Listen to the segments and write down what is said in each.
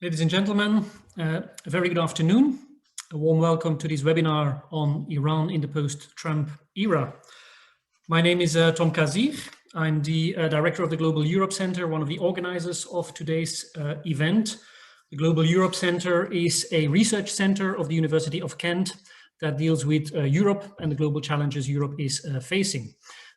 Ladies and gentlemen, a very good afternoon. A warm welcome to this webinar on Iran in the post-Trump era. My name is Tom Casier. I'm the director of the Global Europe Center, one of the organizers of today's event. The Global Europe Center is a research center of the University of Kent that deals with Europe and the global challenges Europe is facing.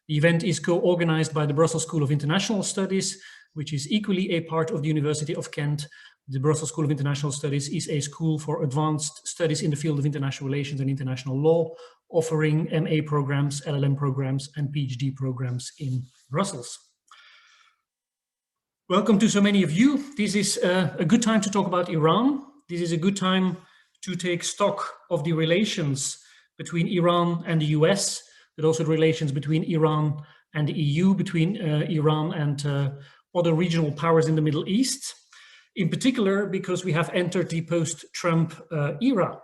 The event is co-organized by the Brussels School of International Studies, which is equally a part of the University of Kent. The Brussels School of International Studies is a school for advanced studies in the field of international relations and international law, offering MA programs, LLM programs, and PhD programs in Brussels. Welcome to so many of you. This is a good time to talk about Iran. This is a good time to take stock of the relations between Iran and the US, but also the relations between Iran and the EU, between Iran and other regional powers in the Middle East. In particular, because we have entered the post-Trump era,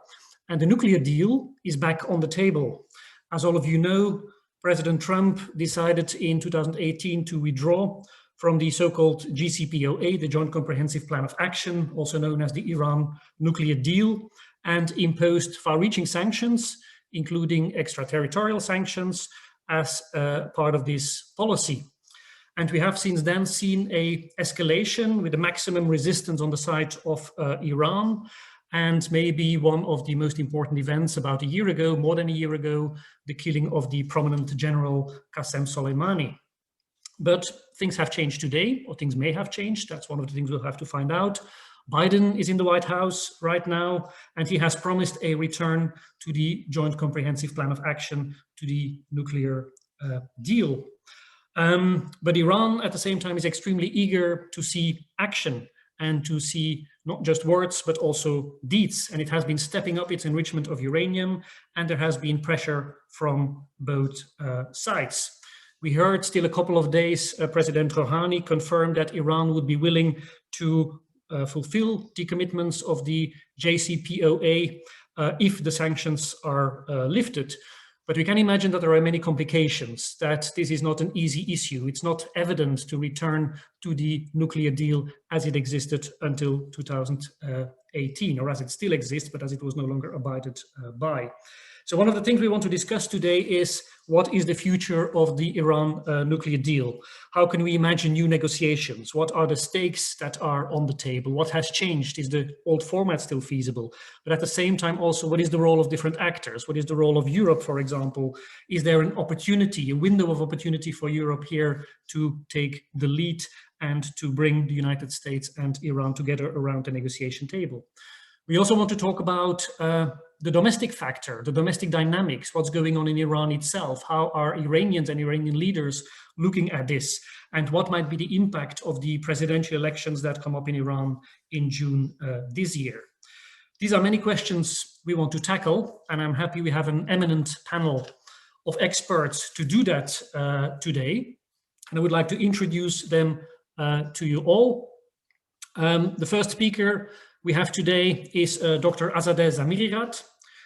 and the nuclear deal is back on the table. As all of you know, President Trump decided in 2018 to withdraw from the so-called JCPOA, the Joint Comprehensive Plan of Action, also known as the Iran nuclear deal, and imposed far-reaching sanctions, including extraterritorial sanctions, as part of this policy. And we have since then seen an escalation with the maximum resistance on the side of Iran. And maybe one of the most important events about a year ago, more than a year ago, the killing of the prominent General Qasem Soleimani. But things have changed today, or things may have changed. That's one of the things we'll have to find out. Biden is in the White House right now, and he has promised a return to the Joint Comprehensive Plan of Action, to the nuclear deal. But Iran, at the same time, is extremely eager to see action and to see not just words, but also deeds. And it has been stepping up its enrichment of uranium, and there has been pressure from both sides. We heard still a couple of days, President Rouhani confirmed that Iran would be willing to fulfill the commitments of the JCPOA if the sanctions are lifted. But we can imagine that there are many complications, that this is not an easy issue. It's not evident to return to the nuclear deal as it existed until 2018, or as it still exists, but as it was no longer abided by. So one of the things we want to discuss today is what is the future of the Iran nuclear deal? How can we imagine new negotiations? What are the stakes that are on the table? What has changed? Is the old format still feasible? But at the same time also, what is the role of different actors? What is the role of Europe, for example? Is there an opportunity, a window of opportunity for Europe here to take the lead and to bring the United States and Iran together around the negotiation table? We also want to talk about the domestic factor, the domestic dynamics, what's going on in Iran itself, how are Iranians and Iranian leaders looking at this, and what might be the impact of the presidential elections that come up in Iran in June this year. These are many questions we want to tackle, and I'm happy we have an eminent panel of experts to do that today. And I would like to introduce them to you all. The first speaker we have today is Dr. Azadeh Zamirirad.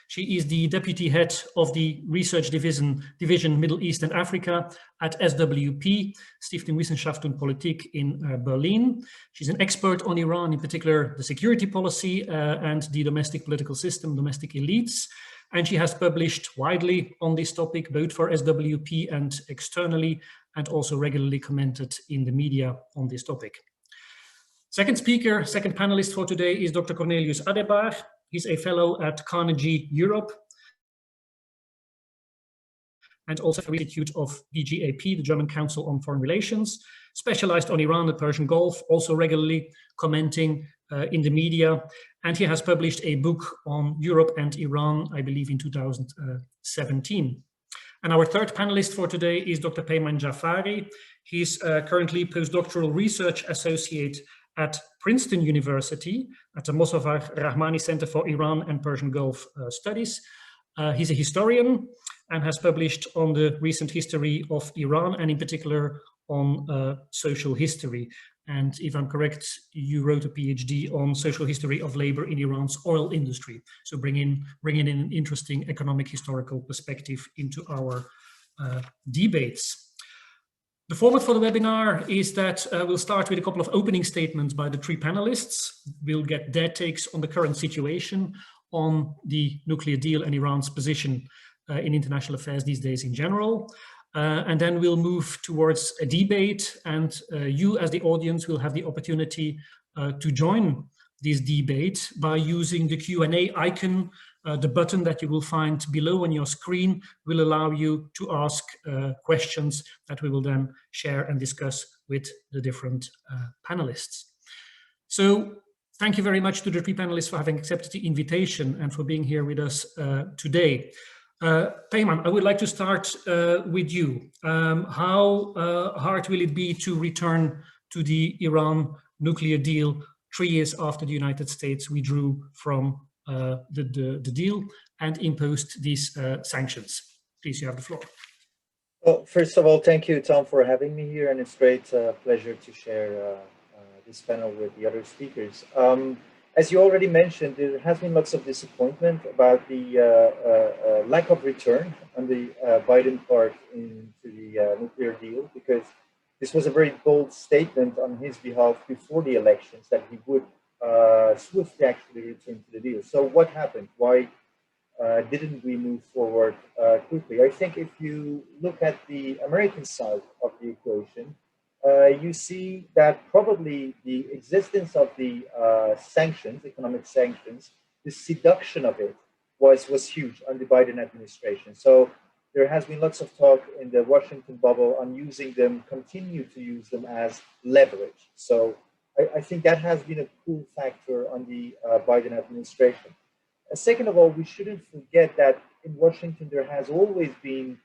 She is the deputy head of the research division Middle East and Africa at SWP, Stiftung Wissenschaft und Politik in Berlin. She's an expert on Iran, in particular the security policy and the domestic political system, domestic elites. And she has published widely on this topic, both for SWP and externally, and also regularly commented in the media on this topic. Second speaker, second panelist for today is Dr. Cornelius Adebay. He's a fellow at Carnegie Europe and also the Institute of DGAP, the German Council on Foreign Relations, specialized on Iran and the Persian Gulf, also regularly commenting in the media. And he has published a book on Europe and Iran, I believe in 2017. And our third panelist for today is Dr. Peyman Jafari. He's currently postdoctoral research associate at Princeton University at the Mossavar Rahmani Center for Iran and Persian Gulf Studies. He's a historian and has published on the recent history of Iran and in particular on social history. And if I'm correct, you wrote a PhD on social history of labor in Iran's oil industry. So bringing in an interesting economic historical perspective into our debates. The format for the webinar is that we'll start with a couple of opening statements by the three panelists. We'll get their takes on the current situation, on the nuclear deal and Iran's position in international affairs these days in general. And then we'll move towards a debate, and you as the audience will have the opportunity to join this debate by using the Q&A icon. The button that you will find below on your screen will allow you to ask questions that we will then share and discuss with the different panelists. So thank you very much to the three panelists for having accepted the invitation and for being here with us today. Peyman, I would like to start with you. How hard will it be to return to the Iran nuclear deal 3 years after the United States withdrew from the deal and imposed these sanctions? Please, you have the floor. Well, first of all, thank you, Tom, for having me here, and it's a great pleasure to share this panel with the other speakers. As you already mentioned, there has been lots of disappointment about the lack of return on the Biden part into the nuclear deal, because this was a very bold statement on his behalf before the elections that he would swiftly actually return to the deal. So what happened? Why didn't we move forward quickly? I think if you look at the American side of the equation, you see that probably the existence of the sanctions, economic sanctions, the seduction of it was huge on the Biden administration. So there has been lots of talk in the Washington bubble on using them, continue to use them as leverage. So I think that has been a cool factor on the Biden administration. Second of all, we shouldn't forget that in Washington, there has always been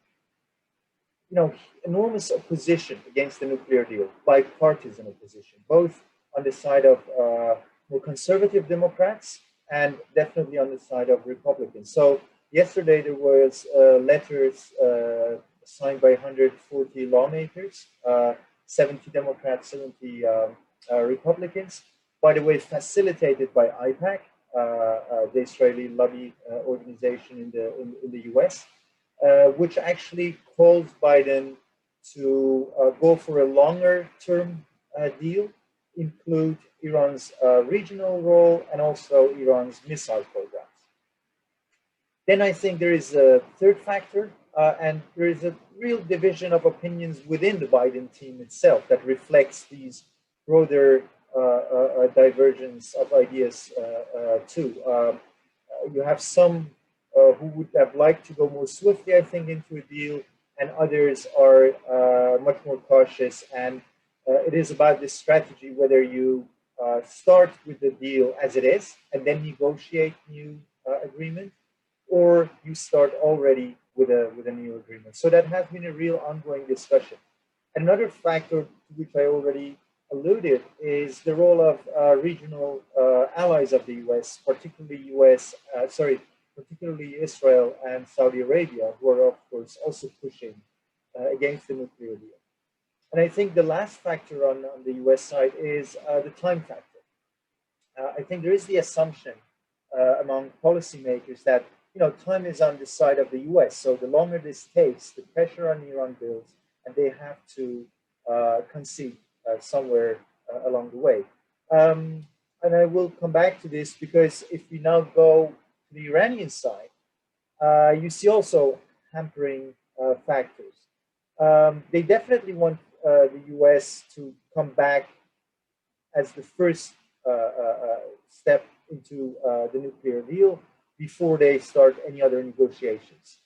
enormous opposition against the nuclear deal, bipartisan opposition, both on the side of more conservative Democrats and definitely on the side of Republicans. So yesterday there was letters signed by 140 lawmakers, 70 Democrats, 70 Republicans, by the way, facilitated by IPAC, the Israeli lobby organization in the US. Which actually calls Biden to go for a longer-term deal, include Iran's regional role and also Iran's missile programs. Then I think there is a third factor, and there is a real division of opinions within the Biden team itself that reflects these broader divergence of ideas too. You have some who would have liked to go more swiftly, I think, into a deal, and others are much more cautious. And it is about this strategy, whether you start with the deal as it is and then negotiate new agreement, or you start already with a new agreement. So that has been a real ongoing discussion. Another factor to which I already alluded is the role of regional allies of the US, particularly Israel and Saudi Arabia, who are, of course, also pushing against the nuclear deal. And I think the last factor on the US side is the time factor. I think there is the assumption among policymakers that time is on the side of the US. So the longer this takes, the pressure on Iran builds, and they have to concede somewhere along the way. And I will come back to this, because if we now go the Iranian side, you see also hampering factors. They definitely want the US to come back as the first step into the nuclear deal before they start any other negotiations.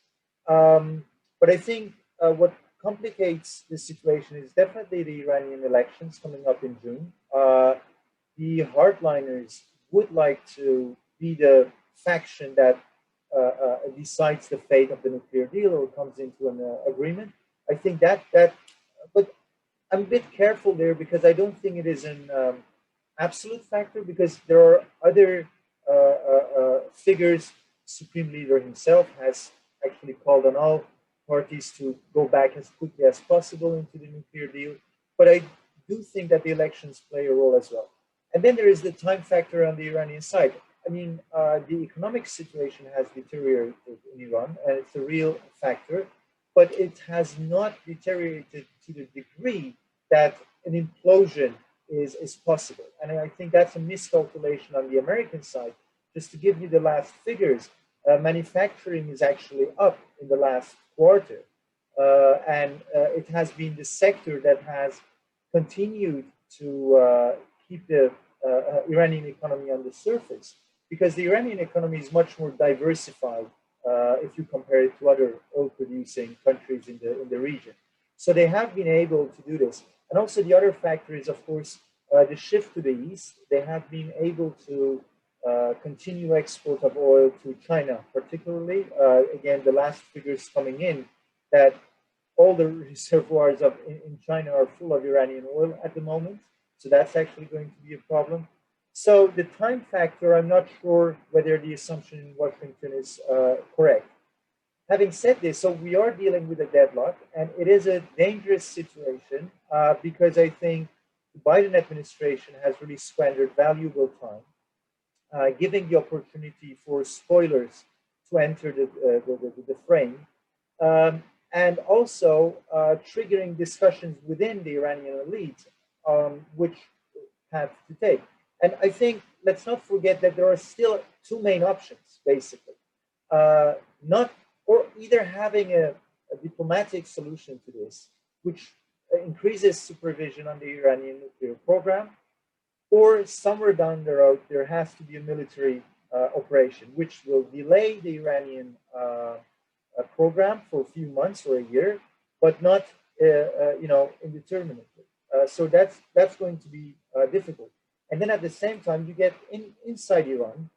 But I think what complicates this situation is definitely the Iranian elections coming up in June. The hardliners would like to be the faction that decides the fate of the nuclear deal or comes into an agreement. I think but I'm a bit careful there, because I don't think it is an absolute factor, because there are other figures. Supreme Leader himself has actually called on all parties to go back as quickly as possible into the nuclear deal. But I do think that the elections play a role as well. And then there is the time factor on the Iranian side. I mean, the economic situation has deteriorated in Iran, and it's a real factor, but it has not deteriorated to the degree that an implosion is possible. And I think that's a miscalculation on the American side. Just to give you the last figures, manufacturing is actually up in the last quarter. And it has been the sector that has continued to keep the Iranian economy on the surface, because the Iranian economy is much more diversified if you compare it to other oil-producing countries in the region. So they have been able to do this. And also the other factor is, of course, the shift to the east. They have been able to continue export of oil to China, particularly. Again, the last figures coming in that all the reservoirs in China are full of Iranian oil at the moment. So that's actually going to be a problem. So the time factor, I'm not sure whether the assumption in Washington is correct. Having said this, so we are dealing with a deadlock, and it is a dangerous situation because I think the Biden administration has really squandered valuable time, giving the opportunity for spoilers to enter the frame, and also triggering discussions within the Iranian elite, which have to take. And I think, let's not forget that there are still two main options, basically. Or either having a diplomatic solution to this, which increases supervision on the Iranian nuclear program, or somewhere down the road, there has to be a military operation, which will delay the Iranian program for a few months or a year, but not, indeterminately. So that's going to be difficult. And then at the same time, you get inside Iran,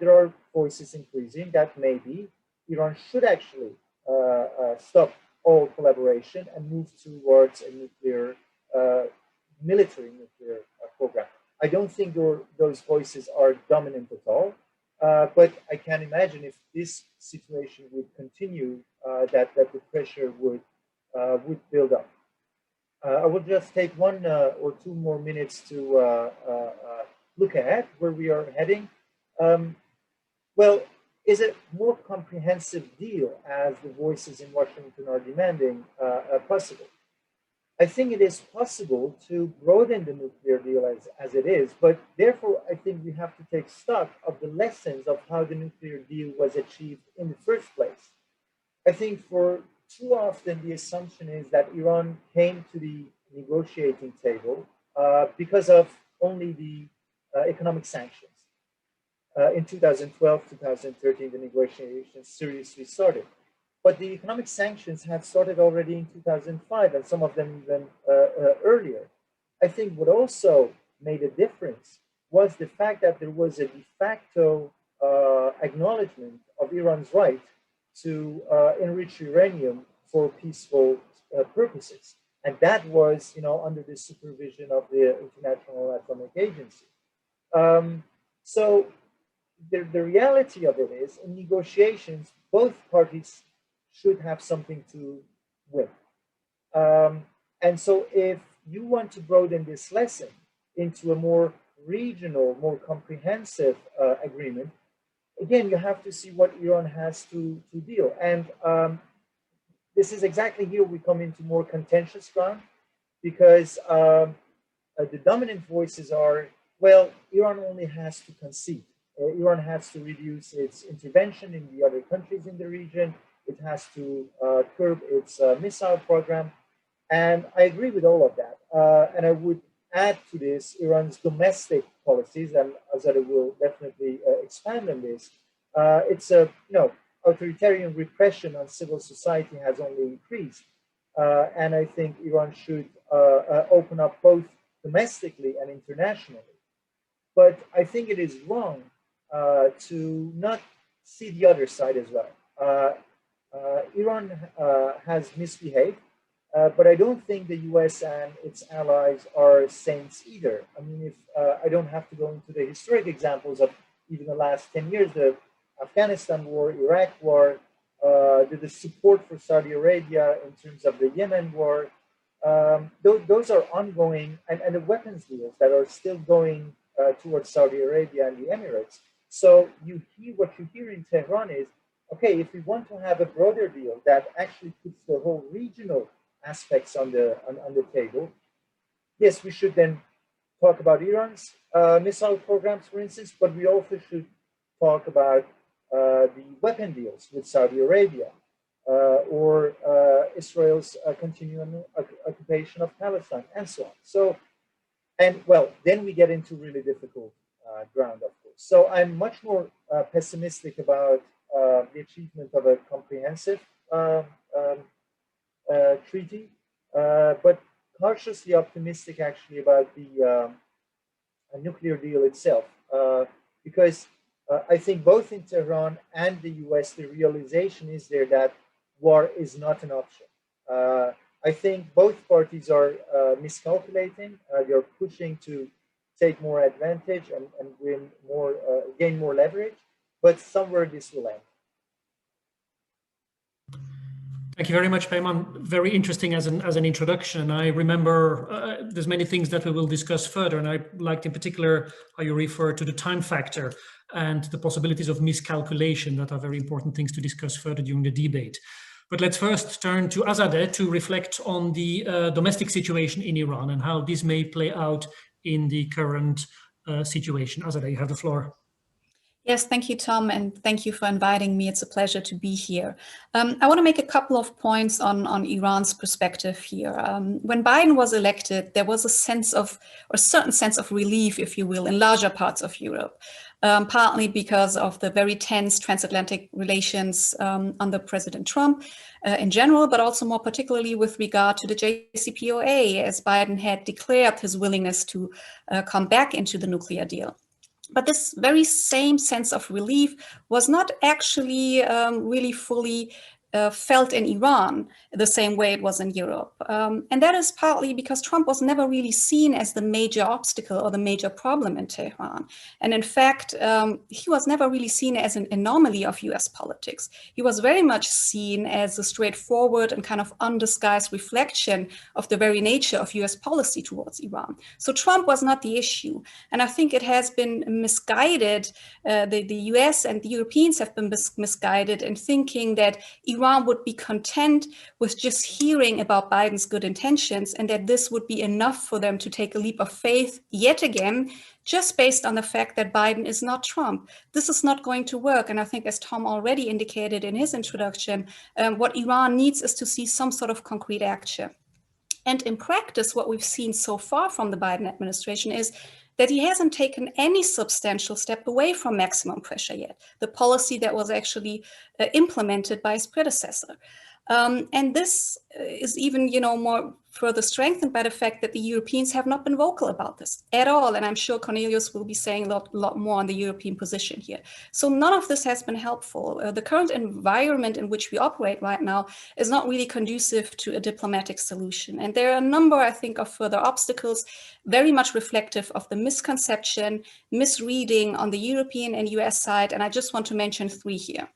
there are voices increasing that maybe Iran should actually stop all collaboration and move towards a military nuclear program. I don't think those voices are dominant at all, but I can imagine if this situation would continue, that the pressure would build up. I will just take 1 or 2 more minutes to look ahead where we are heading. Well, is a more comprehensive deal, as the voices in Washington are demanding, possible? I think it is possible to broaden the nuclear deal as it is, but therefore I think we have to take stock of the lessons of how the nuclear deal was achieved in the first place. I think for too often the assumption is that Iran came to the negotiating table because of only the economic sanctions. In 2012, 2013, the negotiations seriously started. But the economic sanctions had started already in 2005, and some of them even earlier. I think what also made a difference was the fact that there was a de facto acknowledgement of Iran's right to enrich uranium for peaceful purposes. And that was, under the supervision of the International Atomic Agency. So the reality of it is, in negotiations, both parties should have something to win. And so if you want to broaden this lesson into a more regional, more comprehensive agreement, again, you have to see what Iran has to deal. And this is exactly here we come into more contentious ground, because the dominant voices are, well, Iran only has to concede. Iran has to reduce its intervention in the other countries in the region. It has to curb its missile program. And I agree with all of that. And I would add to this Iran's domestic policies, and Azadeh will definitely expand on this. It's authoritarian repression on civil society has only increased. And I think Iran should open up both domestically and internationally. But I think it is wrong to not see the other side as well. Iran has misbehaved, but I don't think the US and its allies are saints either. I mean, if I don't have to go into the historic examples of even the last 10 years, the Afghanistan war, Iraq war, the support for Saudi Arabia in terms of the Yemen war, those are ongoing, and the weapons deals that are still going towards Saudi Arabia and the Emirates. So what you hear in Tehran is, okay, if we want to have a broader deal that actually puts the whole regional aspects on the table. Yes, we should then talk about Iran's missile programs, for instance, but we also should talk about the weapon deals with Saudi Arabia or Israel's continuing occupation of Palestine, and so on. So, and well, then we get into really difficult ground, of course. So I'm much more pessimistic about the achievement of a comprehensive treaty, but cautiously optimistic actually about the nuclear deal itself, because I think both in Tehran and the US, the realization is there that war is not an option. I think both parties are miscalculating. They're pushing to take more advantage and win more, gain more leverage, but somewhere this will end. Thank you very much, Peyman. Very interesting as an introduction. I remember there's many things that we will discuss further, and I liked in particular how you refer to the time factor and the possibilities of miscalculation that are very important things to discuss further during the debate. But let's first turn to Azadeh to reflect on the domestic situation in Iran and how this may play out in the current situation. Azadeh, you have the floor. Yes, thank you, Tom, and thank you for inviting me. It's a pleasure to be here. I want to make a couple of points on Iran's perspective here. When Biden was elected, there was a certain sense of relief, if you will, in larger parts of Europe, partly because of the very tense transatlantic relations under President Trump in general, but also more particularly with regard to the JCPOA, as Biden had declared his willingness to come back into the nuclear deal. But this very same sense of relief was not actually really fully felt in Iran the same way it was in Europe. And that is partly because Trump was never really seen as the major obstacle or the major problem in Tehran. And in fact, he was never really seen as an anomaly of US politics. He was very much seen as a straightforward and kind of undisguised reflection of the very nature of US policy towards Iran. So Trump was not the issue. And I think it has been misguided. The US and the Europeans have been misguided in thinking that Iran would be content with just hearing about Biden's good intentions and that this would be enough for them to take a leap of faith yet again, just based on the fact that Biden is not Trump. This is not going to work. And I think, as Tom already indicated in his introduction, what Iran needs is to see some sort of concrete action. And in practice, what we've seen so far from the Biden administration is that he hasn't taken any substantial step away from maximum pressure yet, the policy that was actually implemented by his predecessor. And this is even, more further strengthened by the fact that the Europeans have not been vocal about this at all. And I'm sure Cornelius will be saying a lot more on the European position here. So none of this has been helpful. The current environment in which we operate right now is not really conducive to a diplomatic solution. And there are a number, I think, of further obstacles, very much reflective of the misconception, misreading on the European and US side. And I just want to mention three here.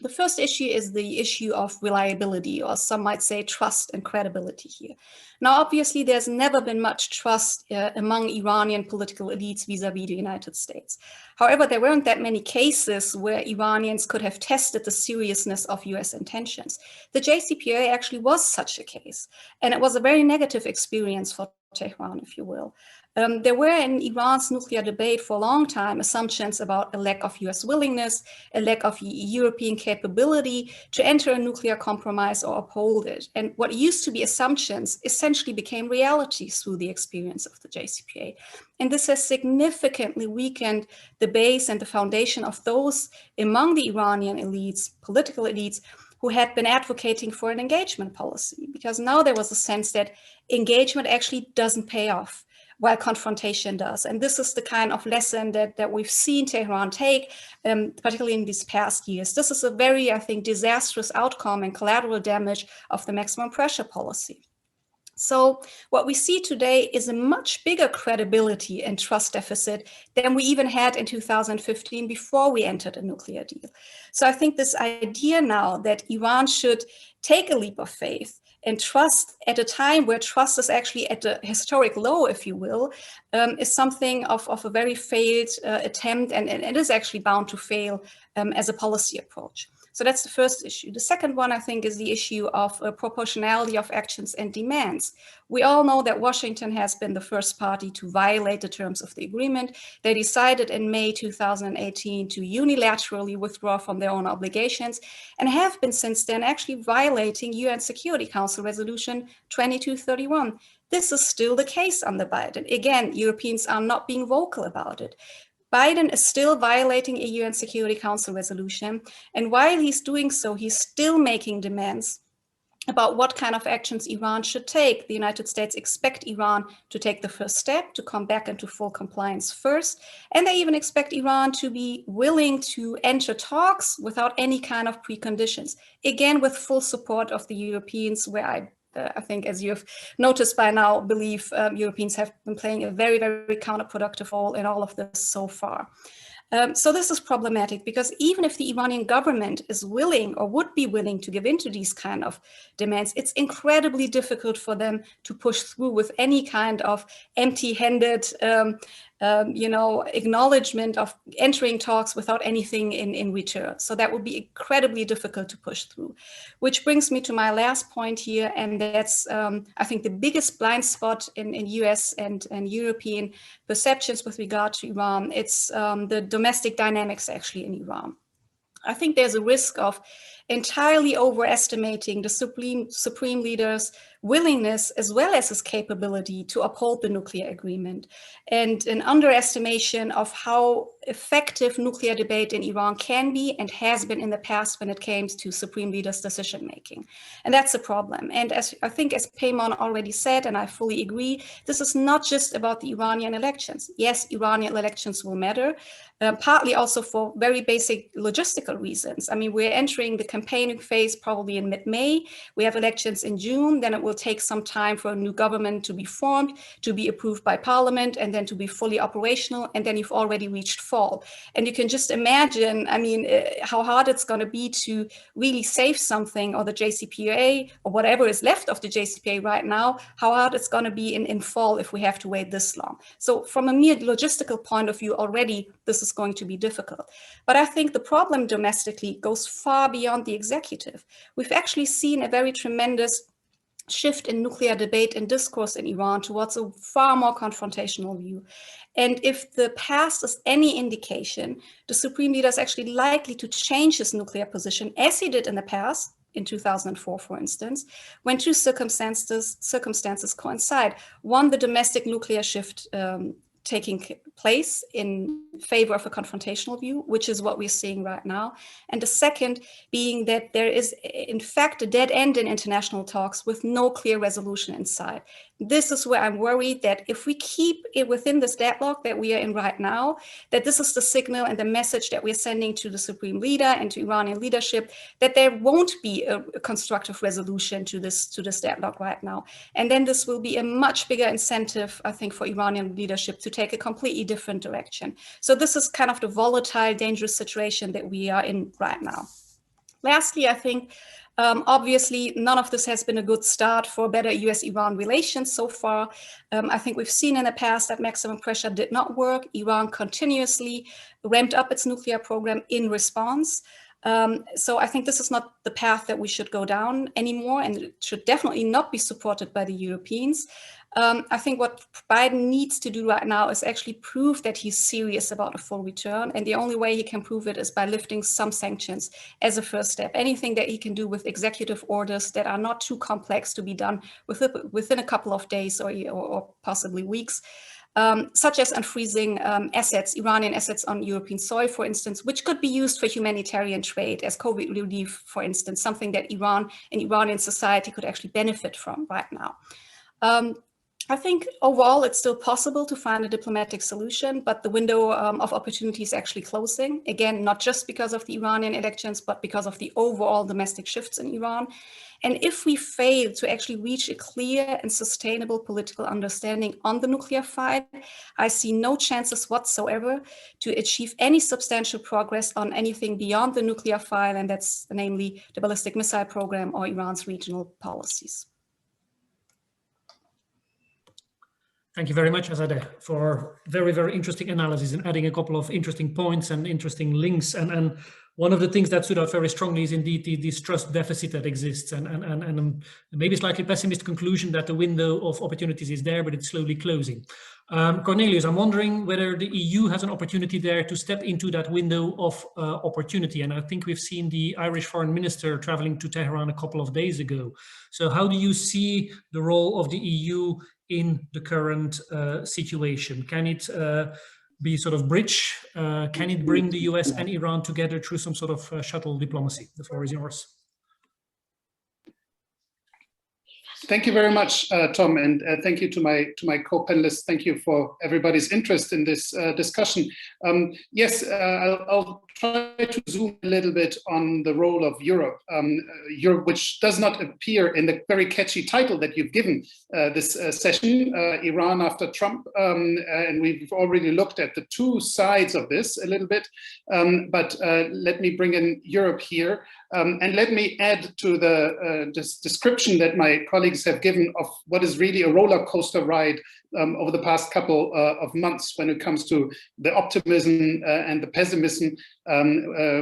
The first issue is the issue of reliability, or some might say trust and credibility here. Now, obviously, there's never been much trust among Iranian political elites vis-a-vis the United States. However, there weren't that many cases where Iranians could have tested the seriousness of US intentions. The JCPOA actually was such a case, and it was a very negative experience for Tehran, if you will. There were in Iran's nuclear debate for a long time assumptions about a lack of US willingness, a lack of European capability to enter a nuclear compromise or uphold it. And what used to be assumptions essentially became realities through the experience of the JCPOA. And this has significantly weakened the base and the foundation of those among the Iranian elites, political elites, who had been advocating for an engagement policy, because now there was a sense that engagement actually doesn't pay off, while confrontation does. And this is the kind of lesson that we've seen Tehran take, particularly in these past years. This is a very, I think, disastrous outcome and collateral damage of the maximum pressure policy. So what we see today is a much bigger credibility and trust deficit than we even had in 2015 before we entered a nuclear deal. So I think this idea now that Iran should take a leap of faith and trust at a time where trust is actually at a historic low, if you will, is something of a very failed attempt, and it is actually bound to fail as a policy approach. So that's the first issue. The second one, I think, is the issue of proportionality of actions and demands. We all know that Washington has been the first party to violate the terms of the agreement. They decided in May 2018 to unilaterally withdraw from their own obligations and have been since then actually violating UN Security Council Resolution 2231. This is still the case under Biden. Again, Europeans are not being vocal about it. Biden is still violating a UN Security Council resolution. And while he's doing so, he's still making demands about what kind of actions Iran should take. The United States expect Iran to take the first step, to come back into full compliance first. And they even expect Iran to be willing to enter talks without any kind of preconditions. Again, with full support of the Europeans, where I think, as you've noticed by now, believe Europeans have been playing a very, very counterproductive role in all of this so far. So this is problematic because even if the Iranian government is willing or would be willing to give in to these kind of demands, it's incredibly difficult for them to push through with any kind of empty-handed acknowledgement of entering talks without anything in return. So that would be incredibly difficult to push through. Which brings me to my last point here, and that's, I think, the biggest blind spot in US and European perceptions with regard to Iran. It's the domestic dynamics actually in Iran. I think there's a risk of entirely overestimating the supreme leader's willingness as well as his capability to uphold the nuclear agreement, and an underestimation of how effective nuclear debate in Iran can be and has been in the past when it came to supreme leaders' decision making. And that's a problem. And as I think, as Peyman already said, and I fully agree, this is not just about the Iranian elections. Yes, Iranian elections will matter, partly also for very basic logistical reasons. I mean, we're entering the campaigning phase probably in mid-May. We have elections in June, then it will take some time for a new government to be formed, to be approved by parliament, and then to be fully operational, and then you've already reached fall. And you can just imagine, I mean, how hard it's going to be to really save something, or the JCPOA, or whatever is left of the JCPOA right now, how hard it's going to be in fall if we have to wait this long. So from a mere logistical point of view already, this is going to be difficult. But I think the problem domestically goes far beyond the executive. We've actually seen a very tremendous shift in nuclear debate and discourse in Iran towards a far more confrontational view. And if the past is any indication, the supreme leader is actually likely to change his nuclear position, as he did in the past, in 2004, for instance, when two circumstances coincide. One, the domestic nuclear shift taking place in favor of a confrontational view, which is what we're seeing right now. And the second being that there is, in fact, a dead end in international talks with no clear resolution in sight. This is where I'm worried that if we keep it within this deadlock that we are in right now, that this is the signal and the message that we're sending to the supreme leader and to Iranian leadership, that there won't be a constructive resolution to this deadlock right now. And then this will be a much bigger incentive, I think, for Iranian leadership to take a completely different direction. So this is kind of the volatile, dangerous situation that we are in right now. Lastly, I think, obviously, none of this has been a good start for better US-Iran relations so far. I think we've seen in the past that maximum pressure did not work. Iran continuously ramped up its nuclear program in response. So I think this is not the path that we should go down anymore, and it should definitely not be supported by the Europeans. I think what Biden needs to do right now is actually prove that he's serious about a full return. And the only way he can prove it is by lifting some sanctions as a first step. Anything that he can do with executive orders that are not too complex to be done within a couple of days or possibly weeks. Such as unfreezing assets, Iranian assets on European soil, for instance, which could be used for humanitarian trade as COVID relief, for instance, something that Iran and Iranian society could actually benefit from right now. I think overall it's still possible to find a diplomatic solution, but the window of opportunity is actually closing. Again, not just because of the Iranian elections, but because of the overall domestic shifts in Iran. And if we fail to actually reach a clear and sustainable political understanding on the nuclear file, I see no chances whatsoever to achieve any substantial progress on anything beyond the nuclear file, and that's namely the ballistic missile program or Iran's regional policies. Thank you very much, Azadeh, for very, very interesting analysis and adding a couple of interesting points and interesting links. And one of the things that stood out very strongly is indeed this trust deficit that exists, and maybe slightly pessimist conclusion that the window of opportunities is there, but it's slowly closing. Cornelius, I'm wondering whether the EU has an opportunity there to step into that window of opportunity. And I think we've seen the Irish foreign minister traveling to Tehran a couple of days ago. So how do you see the role of the EU in the current situation? Can it be sort of bridge? Can it bring the US and Iran together through some sort of shuttle diplomacy? The floor is yours. Thank you very much, Tom, and thank you to my co-panelists. Thank you for everybody's interest in this discussion. Yes, I'll try to zoom a little bit on the role of Europe, Europe, which does not appear in the very catchy title that you've given this session, Iran after Trump, and we've already looked at the two sides of this a little bit, but let me bring in Europe here. And let me add to the description that my colleagues have given of what is really a roller coaster ride over the past couple of months when it comes to the optimism and the pessimism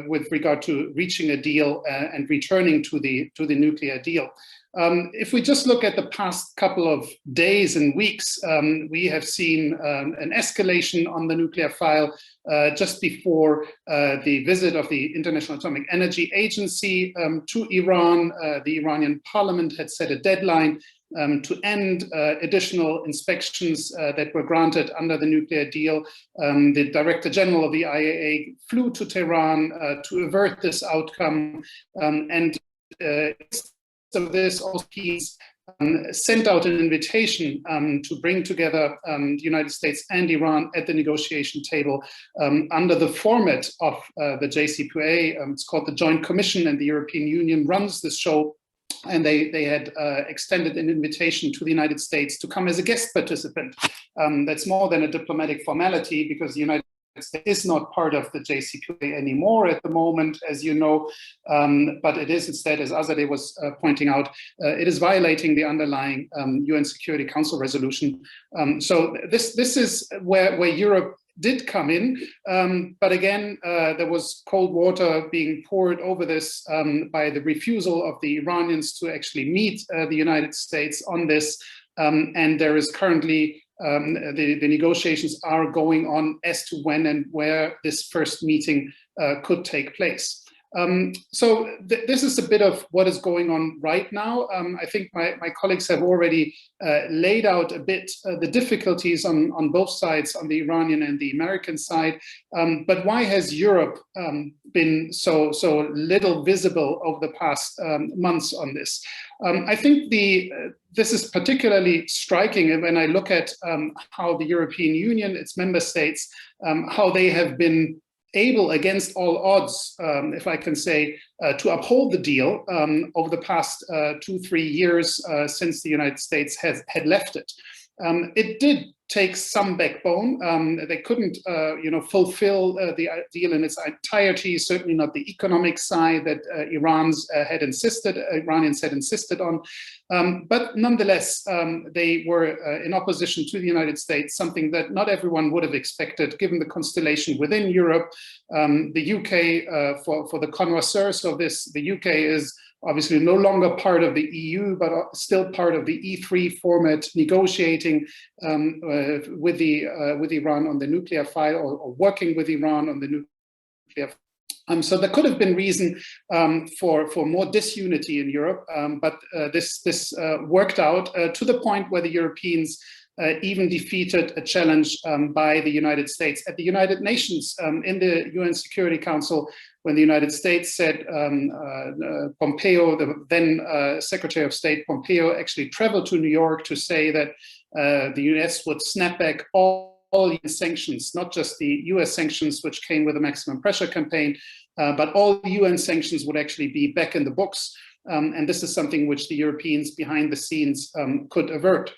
with regard to reaching a deal and returning to the nuclear deal. If we just look at the past couple of days and weeks, we have seen an escalation on the nuclear file just before the visit of the International Atomic Energy Agency to Iran. The Iranian parliament had set a deadline to end additional inspections that were granted under the nuclear deal. The Director General of the IAEA flew to Tehran to avert this outcome, and so this also sent out an invitation to bring together the United States and Iran at the negotiation table under the format of the JCPOA. It's called the Joint Commission, and the European Union runs this show. And they had extended an invitation to the United States to come as a guest participant. That's more than a diplomatic formality, because the United States is not part of the JCPOA anymore at the moment, as you know, but it is instead, as Azadeh was pointing out, it is violating the underlying UN Security Council resolution. So this is where Europe did come in, but again, there was cold water being poured over this by the refusal of the Iranians to actually meet the United States on this, and there is currently the negotiations are going on as to when and where this first meeting could take place. So this is a bit of what is going on right now. I think my colleagues have already laid out a bit the difficulties on both sides, on the Iranian and the American side. But why has Europe been so little visible over the past months on this? I think this is particularly striking when I look at how the European Union, its member states, how they have been able, against all odds, if I can say, to uphold the deal over the past 2-3 years since the United States had left it. It did take some backbone. They couldn't, fulfill the deal in its entirety. Certainly not the economic side that Iranians had insisted on. But nonetheless, they were in opposition to the United States, something that not everyone would have expected, given the constellation within Europe. The UK, for the connoisseurs of this, the UK is obviously no longer part of the EU, but still part of the E3 format, negotiating with Iran on the nuclear file, or working with Iran on the nuclear file. So there could have been reason for more disunity in Europe, but this worked out to the point where the Europeans even defeated a challenge by the United States at the United Nations in the UN Security Council, when the United States said Pompeo, the then Secretary of State Pompeo, actually traveled to New York to say that the US would snap back all sanctions, not just the US sanctions, which came with a maximum pressure campaign, but all UN sanctions would actually be back in the books. And this is something which the Europeans behind the scenes could avert.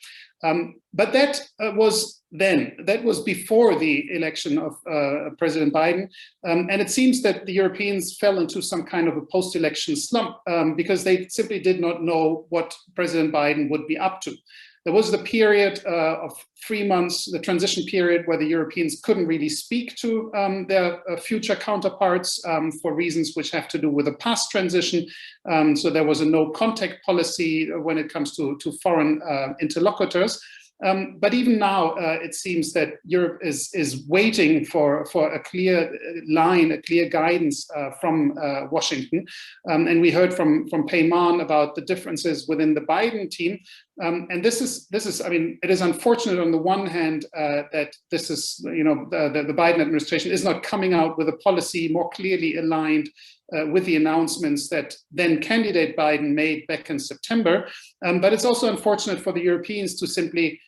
But that was then, that was before the election of President Biden. And it seems that the Europeans fell into some kind of a post-election slump because they simply did not know what President Biden would be up to. There was the period of 3 months, the transition period, where the Europeans couldn't really speak to their future counterparts for reasons which have to do with the past transition. So there was a no contact policy when it comes to foreign interlocutors. But even now, it seems that Europe is waiting for a clear line, a clear guidance from Washington. And we heard from Peyman about the differences within the Biden team. And this is, I mean, it is unfortunate on the one hand that this is, you know, the Biden administration is not coming out with a policy more clearly aligned with the announcements that then candidate Biden made back in September. But it's also unfortunate for the Europeans to simply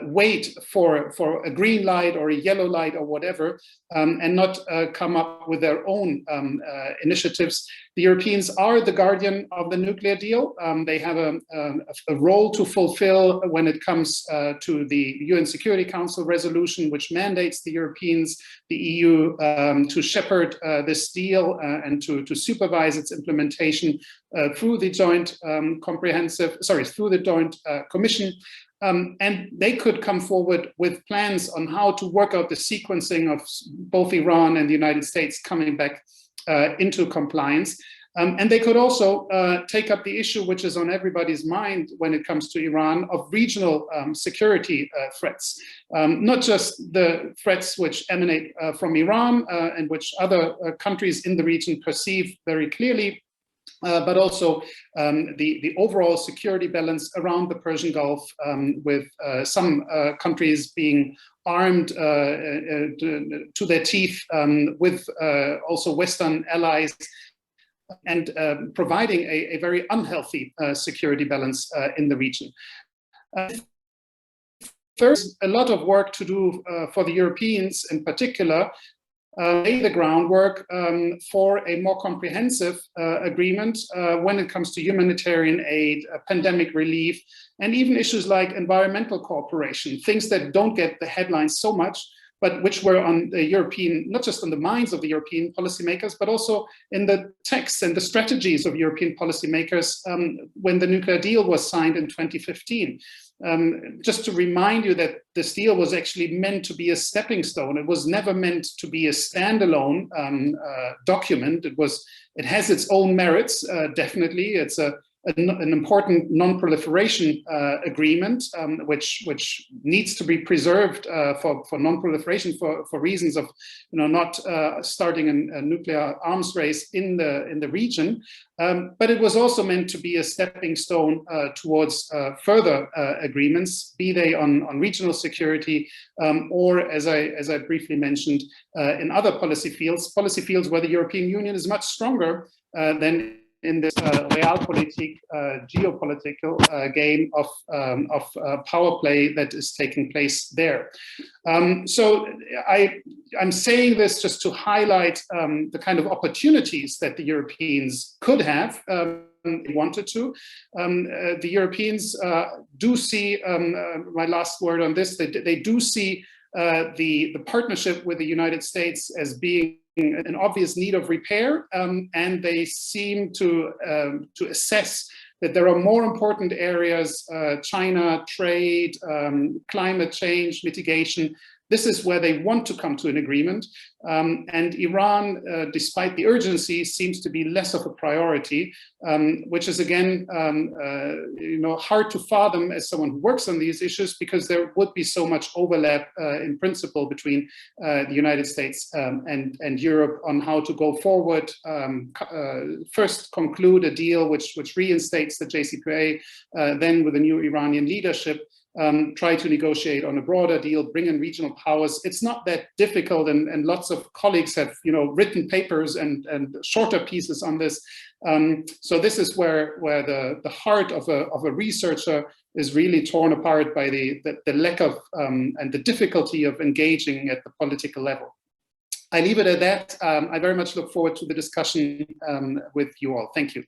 wait for a green light or a yellow light or whatever, and not come up with their own initiatives. The Europeans are the guardian of the nuclear deal. They have a role to fulfill when it comes to the UN Security Council resolution, which mandates the Europeans, the EU, to shepherd this deal and to supervise its implementation through the joint through the joint commission. And they could come forward with plans on how to work out the sequencing of both Iran and the United States coming back into compliance. And they could also take up the issue, which is on everybody's mind when it comes to Iran, of regional security threats. Not just the threats which emanate from Iran and which other countries in the region perceive very clearly, but also the overall security balance around the Persian Gulf, with some countries being armed to their teeth, with also Western allies, and providing a very unhealthy security balance in the region. There's a lot of work to do for the Europeans in particular, lay the groundwork for a more comprehensive agreement when it comes to humanitarian aid, pandemic relief, and even issues like environmental cooperation, things that don't get the headlines so much, but which were on the European, not just on the minds of the European policymakers, but also in the texts and the strategies of European policymakers when the nuclear deal was signed in 2015. Just to remind you that this deal was actually meant to be a stepping stone. It was never meant to be a standalone document. It has its own merits, definitely. It's an important non-proliferation agreement, which needs to be preserved for non-proliferation for reasons of, you know, not starting a nuclear arms race in the region. But it was also meant to be a stepping stone towards further agreements, be they on regional security or, as I briefly mentioned, in other policy fields where the European Union is much stronger than in this realpolitik, geopolitical game of power play that is taking place there. So I'm saying this just to highlight the kind of opportunities that the Europeans could have wanted to. The Europeans do see, my last word on this, they do see the partnership with the United States as being an obvious need of repair, and they seem to assess that there are more important areas, China, trade, climate change, mitigation. This is where they want to come to an agreement. And Iran, despite the urgency, seems to be less of a priority, which is again, hard to fathom as someone who works on these issues, because there would be so much overlap in principle between the United States and Europe on how to go forward. First conclude a deal which reinstates the JCPOA, then with a new Iranian leadership, try to negotiate on a broader deal, bring in regional powers. It's not that difficult, and lots of colleagues have written papers and shorter pieces on this. So this is where the heart of a researcher is really torn apart by the lack of and the difficulty of engaging at the political level. I leave it at that. I very much look forward to the discussion with you all. Thank you.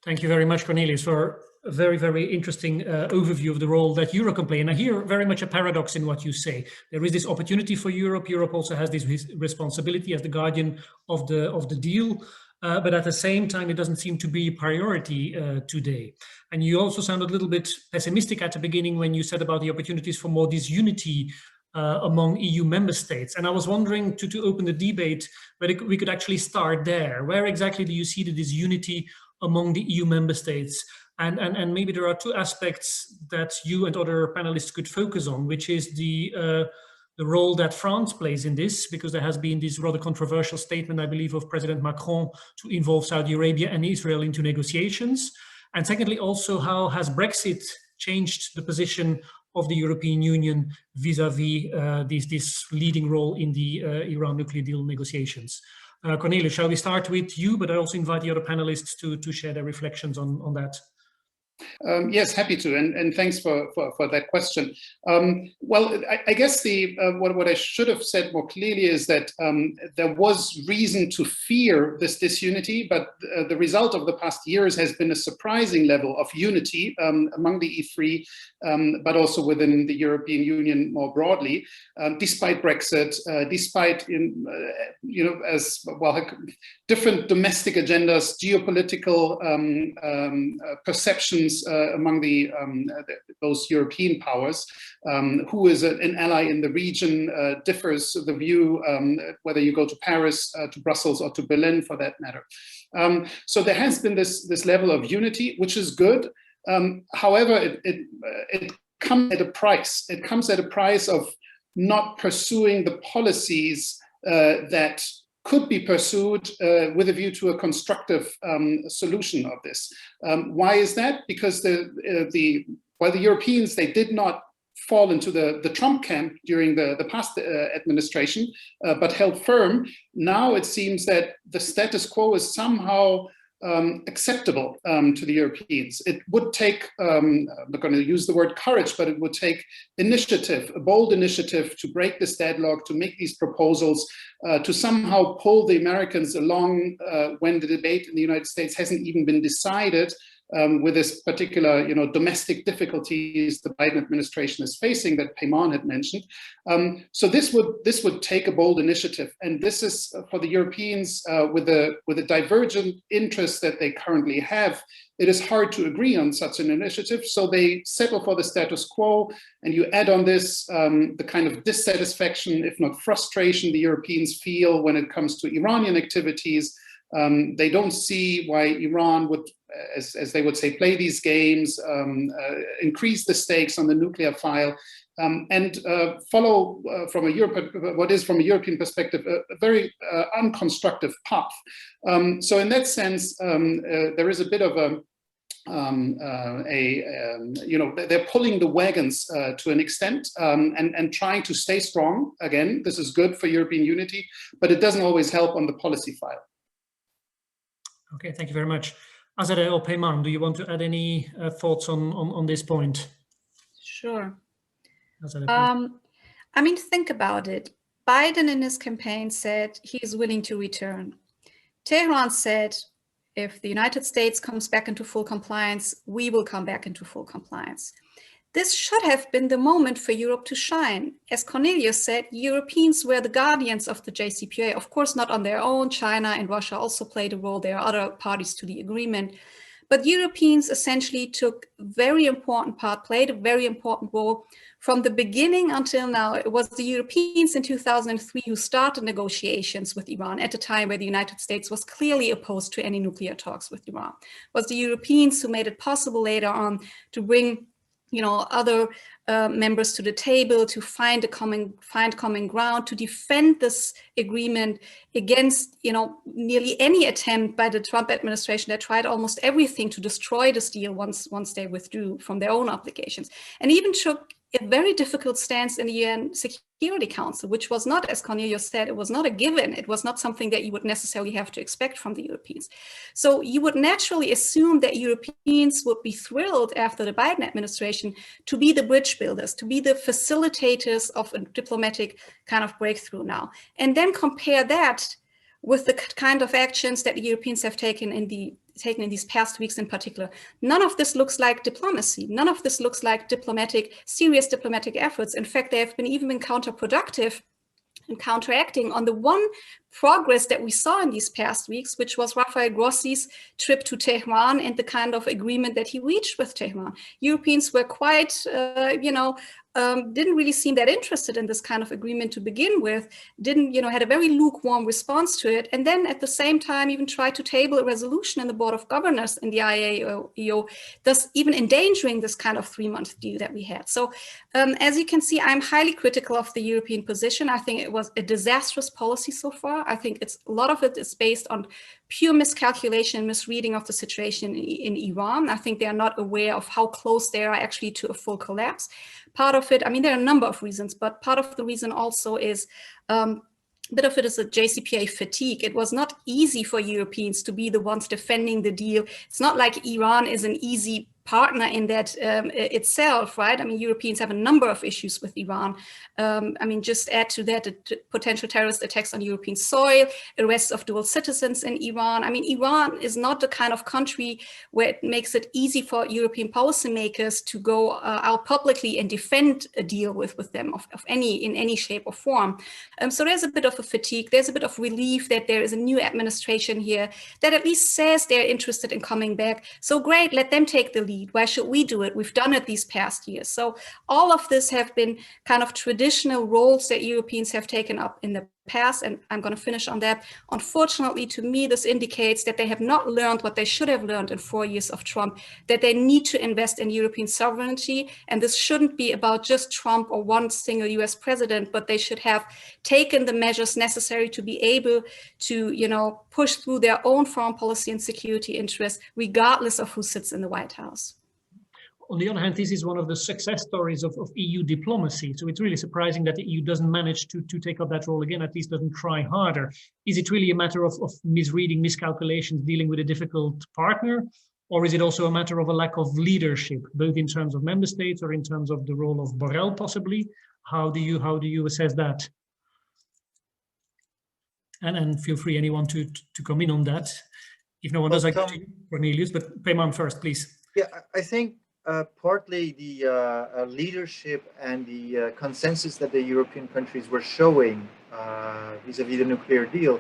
Thank you very much, Cornelius, for a very, very interesting overview of the role that Europe can play. And I hear very much a paradox in what you say. There is this opportunity for Europe. Europe also has this responsibility as the guardian of the deal. but at the same time, it doesn't seem to be a priority today. And you also sounded a little bit pessimistic at the beginning when you said about the opportunities for more disunity among EU member states. And I was wondering, to open the debate, whether we could actually start there. Where exactly do you see the disunity among the EU member states? And maybe there are two aspects that you and other panelists could focus on, which is the role that France plays in this, because there has been this rather controversial statement, I believe, of President Macron to involve Saudi Arabia and Israel into negotiations. And secondly, also, how has Brexit changed the position of the European Union vis-a-vis this leading role in the Iran nuclear deal negotiations? Cornelius, shall we start with you, but I also invite the other panelists to share their reflections on that. Yes, happy to, and thanks for that question. Well, I guess what I should have said more clearly is that there was reason to fear this disunity, but the result of the past years has been a surprising level of unity among the E3, but also within the European Union more broadly, despite Brexit, despite as well different domestic agendas, geopolitical perceptions among those European powers. Who is an ally in the region differs the view whether you go to Paris, to Brussels, or to Berlin, for that matter. So there has been this level of unity, which is good. However, it comes at a price. It comes at a price of not pursuing the policies that could be pursued with a view to a constructive solution of this. Why is that? Because the Europeans, they did not fall into the Trump camp during the past administration, but held firm. Now it seems that the status quo is somehow acceptable to the Europeans. It would take, I'm not going to use the word courage, but it would take initiative, a bold initiative to break this deadlock, to make these proposals, to somehow pull the Americans along when the debate in the United States hasn't even been decided, with this particular, domestic difficulties the Biden administration is facing that Peyman had mentioned. So this would take a bold initiative, and this is for the Europeans with the divergent interests that they currently have. It is hard to agree on such an initiative, so they settle for the status quo. And you add on this the kind of dissatisfaction, if not frustration, the Europeans feel when it comes to Iranian activities. They don't see why Iran would, as they would say, play these games, increase the stakes on the nuclear file, and follow from what is from a European perspective a very unconstructive path. So in that sense, there is a bit of they're pulling the wagons to an extent, and trying to stay strong. Again, this is good for European unity, but it doesn't always help on the policy file. Okay, thank you very much. Azadeh or Peyman, do you want to add any thoughts on this point? Sure. Azadeh, I mean, think about it. Biden in his campaign said he is willing to return. Tehran said, if the United States comes back into full compliance, we will come back into full compliance. This should have been the moment for Europe to shine. As Cornelius said, Europeans were the guardians of the JCPOA, of course not on their own. China and Russia also played a role. There are other parties to the agreement. But Europeans essentially took a very important part, played a very important role from the beginning until now. It was the Europeans in 2003 who started negotiations with Iran at a time where the United States was clearly opposed to any nuclear talks with Iran. It was the Europeans who made it possible later on to bring other members to the table, to find common ground, to defend this agreement against, nearly any attempt by the Trump administration that tried almost everything to destroy this deal once they withdrew from their own obligations, and even took a very difficult stance in the UN Security Council, which was not, as Cornelius said, it was not a given. It was not something that you would necessarily have to expect from the Europeans. So you would naturally assume that Europeans would be thrilled after the Biden administration to be the bridge builders, to be the facilitators of a diplomatic kind of breakthrough now. And then compare that with the kind of actions that the Europeans have taken in these past weeks in particular. None of this looks like diplomacy. None of this looks like serious diplomatic efforts. In fact, they have even been counterproductive and counteracting on the one progress that we saw in these past weeks, which was Rafael Grossi's trip to Tehran and the kind of agreement that he reached with Tehran. Europeans were quite, didn't really seem that interested in this kind of agreement to begin with, had a very lukewarm response to it. And then at the same time, even tried to table a resolution in the Board of Governors in the IAEO, thus even endangering this kind of 3-month deal that we had. So as you can see, I'm highly critical of the European position. I think it was a disastrous policy so far. I think a lot of it is based on pure miscalculation, misreading of the situation in Iran. I think they are not aware of how close they are actually to a full collapse. Part of it, I mean, there are a number of reasons, but part of the reason also is a bit of it is a JCPOA fatigue. It was not easy for Europeans to be the ones defending the deal. It's not like Iran is an easy partner in that itself, right? I mean, Europeans have a number of issues with Iran. I mean, just add to that the potential terrorist attacks on European soil, arrests of dual citizens in Iran. I mean, Iran is not the kind of country where it makes it easy for European policymakers to go out publicly and defend a deal with them in any shape or form. So there's a bit of a fatigue. There's a bit of relief that there is a new administration here that at least says they're interested in coming back. So great, let them take the lead. Why should we do it? We've done it these past years. So all of this have been kind of traditional roles that Europeans have taken up in the past, and I'm going to finish on that. Unfortunately, to me, this indicates that they have not learned what they should have learned in 4 years of Trump, that they need to invest in European sovereignty, and this shouldn't be about just Trump or one single US president, but they should have taken the measures necessary to be able to, push through their own foreign policy and security interests, regardless of who sits in the White House. On the other hand, this is one of the success stories of EU diplomacy. So it's really surprising that the EU doesn't manage to take up that role again, at least doesn't try harder. Is it really a matter of misreading, miscalculations, dealing with a difficult partner? Or is it also a matter of a lack of leadership, both in terms of member states or in terms of the role of Borrell, possibly? How do you assess that? And feel free, anyone, to come in on that. If no one does, I go to you, Cornelius, but Peyman first, please. Yeah, I think partly the leadership and the consensus that the European countries were showing vis-a-vis the nuclear deal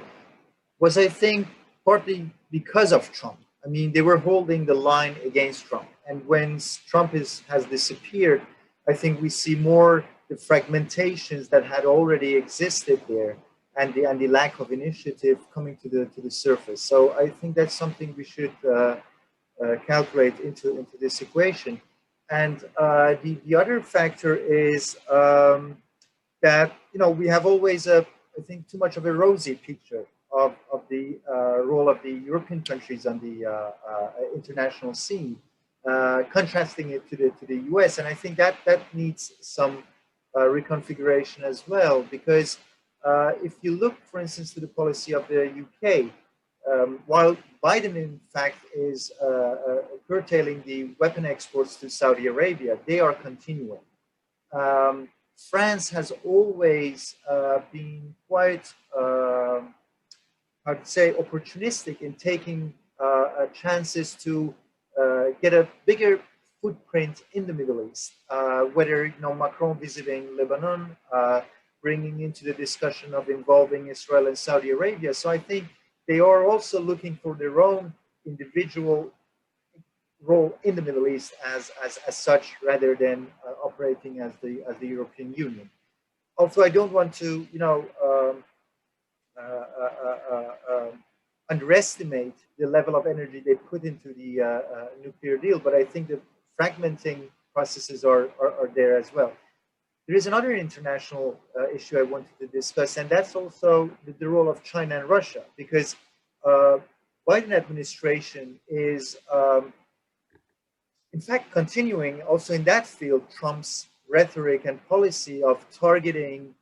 was, I think, partly because of Trump. I mean, they were holding the line against Trump. And when Trump has disappeared, I think we see more the fragmentations that had already existed there and the lack of initiative coming to the surface. So I think that's something we should calculate into this equation. And the other factor is that, we have always I think too much of a rosy picture of the role of the European countries on the international scene, contrasting it to the US. And I think that needs some reconfiguration as well, because if you look, for instance, to the policy of the UK, while Biden, in fact, is curtailing the weapon exports to Saudi Arabia, they are continuing. France has always been quite, opportunistic in taking chances to get a bigger footprint in the Middle East, whether Macron visiting Lebanon, bringing into the discussion of involving Israel and Saudi Arabia. So I think they are also looking for their own individual role in the Middle East as such, rather than operating as the European Union. Also, I don't want to underestimate the level of energy they put into the nuclear deal, but I think the fragmenting processes are there as well. There is another international issue I wanted to discuss, and that's also the role of China and Russia, because Biden administration is, in fact, continuing also in that field Trump's rhetoric and policy of targeting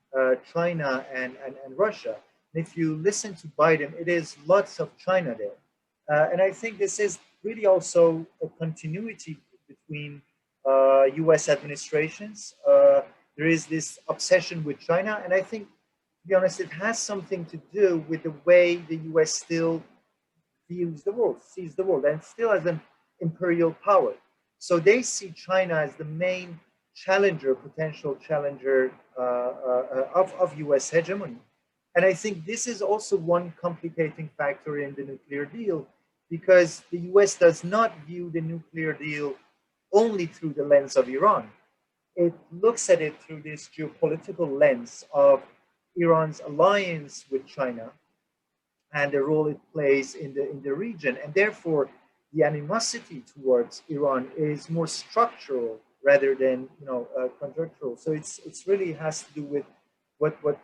China and Russia. And if you listen to Biden, it is lots of China there. And I think this is really also a continuity between US administrations. There is this obsession with China, and I think, to be honest, it has something to do with the way the US still views the world, sees the world, and still as an imperial power. So they see China as the main challenger, potential challenger of US hegemony. And I think this is also one complicating factor in the nuclear deal, because the US does not view the nuclear deal only through the lens of Iran. It looks at it through this geopolitical lens of Iran's alliance with China and the role it plays in the region. And therefore, the animosity towards Iran is more structural rather than conjunctural. So it's really has to do with what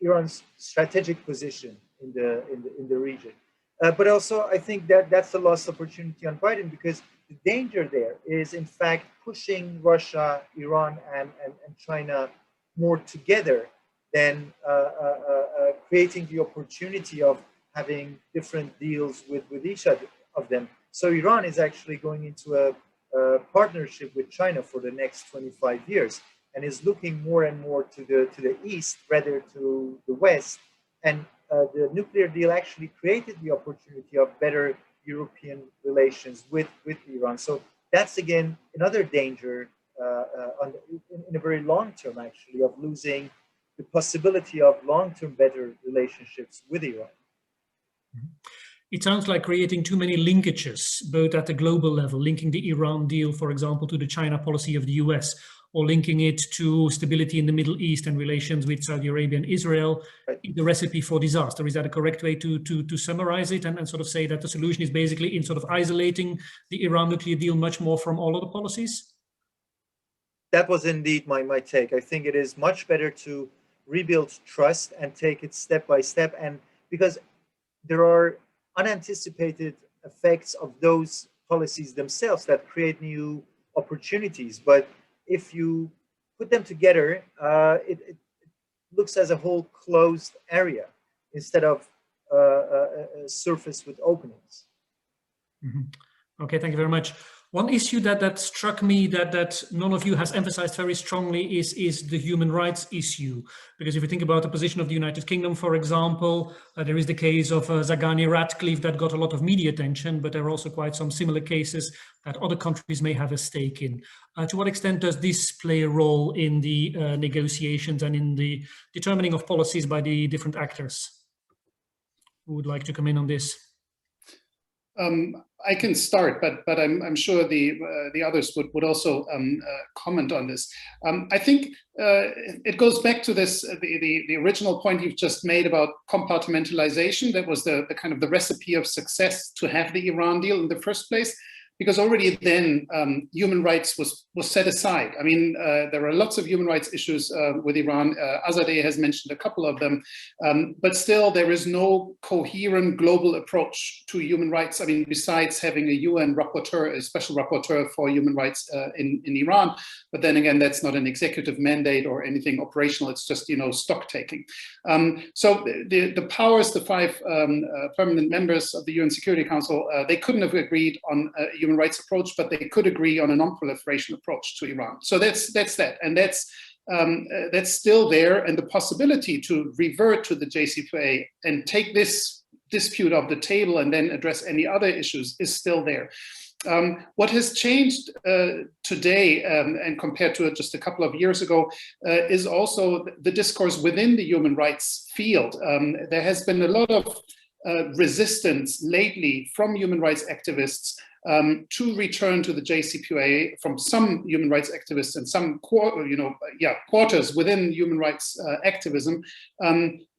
Iran's strategic position in the region. But also, I think that that's the lost opportunity on Biden, because the danger there is, in fact, pushing Russia, Iran, and China more together than creating the opportunity of having different deals with each of them. So Iran is actually going into a partnership with China for the next 25 years, and is looking more and more to the east rather to the west. And the nuclear deal actually created the opportunity of better European relations with Iran. So that's again another danger in a very long term, actually, of losing the possibility of long-term better relationships with Iran. It sounds like creating too many linkages, both at the global level, linking the Iran deal, for example, to the China policy of the US, or linking it to stability in the Middle East and relations with Saudi Arabia and Israel, right. The recipe for disaster. Is that a correct way to summarize it and sort of say that the solution is basically in sort of isolating the Iran nuclear deal much more from all other policies? That was indeed my take. I think it is much better to rebuild trust and take it step by step, and because there are unanticipated effects of those policies themselves that create new opportunities. But if you put them together, it looks as a whole closed area instead of a surface with openings. Mm-hmm. Okay, thank you very much. One issue that struck me that none of you has emphasized very strongly is the human rights issue. Because if you think about the position of the United Kingdom, for example, there is the case of Zaghani-Ratcliffe that got a lot of media attention, but there are also quite some similar cases that other countries may have a stake in. To what extent does this play a role in the negotiations and in the determining of policies by the different actors? Who would like to come in on this? I can start, but I'm sure the others would also comment on this. I think it goes back to this the original point you've just made about compartmentalization. That was the kind of the recipe of success to have the Iran deal in the first place. Because already then human rights was set aside. I mean, there are lots of human rights issues with Iran. Azadeh has mentioned a couple of them, but still there is no coherent global approach to human rights. I mean, besides having a UN rapporteur, a special rapporteur for human rights in Iran, but then again, that's not an executive mandate or anything operational. It's just, stock taking. So the powers, the 5 permanent members of the UN Security Council, they couldn't have agreed on a human rights approach, but they could agree on a non-proliferation approach to Iran. So that's that, and that's still there, and the possibility to revert to the JCPOA and take this dispute off the table and then address any other issues is still there. What has changed today and compared to just a couple of years ago is also the discourse within the human rights field. There has been a lot of resistance lately from human rights activists to return to the JCPOA from some human rights activists and some quarters within human rights activism,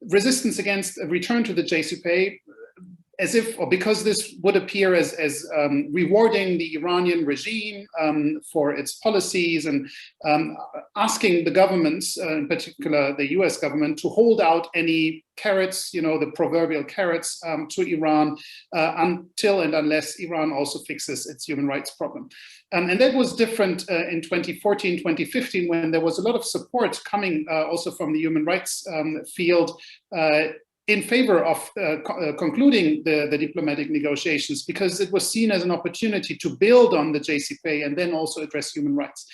resistance against a return to the JCPOA as if, or because this would appear as rewarding the Iranian regime for its policies and asking the governments, in particular the US government, to hold out any carrots, the proverbial carrots to Iran until and unless Iran also fixes its human rights problem. And that was different in 2014, 2015, when there was a lot of support coming also from the human rights field in favor of concluding the diplomatic negotiations, because it was seen as an opportunity to build on the JCPOA and then also address human rights.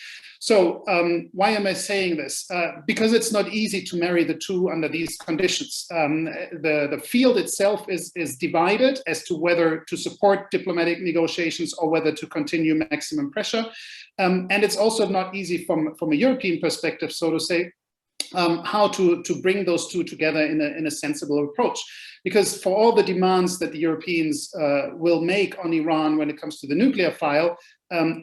So why am I saying this? Because it's not easy to marry the two under these conditions. The field itself is divided as to whether to support diplomatic negotiations or whether to continue maximum pressure. And it's also not easy from a European perspective, so to say, how to bring those two together in a sensible approach. Because for all the demands that the Europeans will make on Iran when it comes to the nuclear file,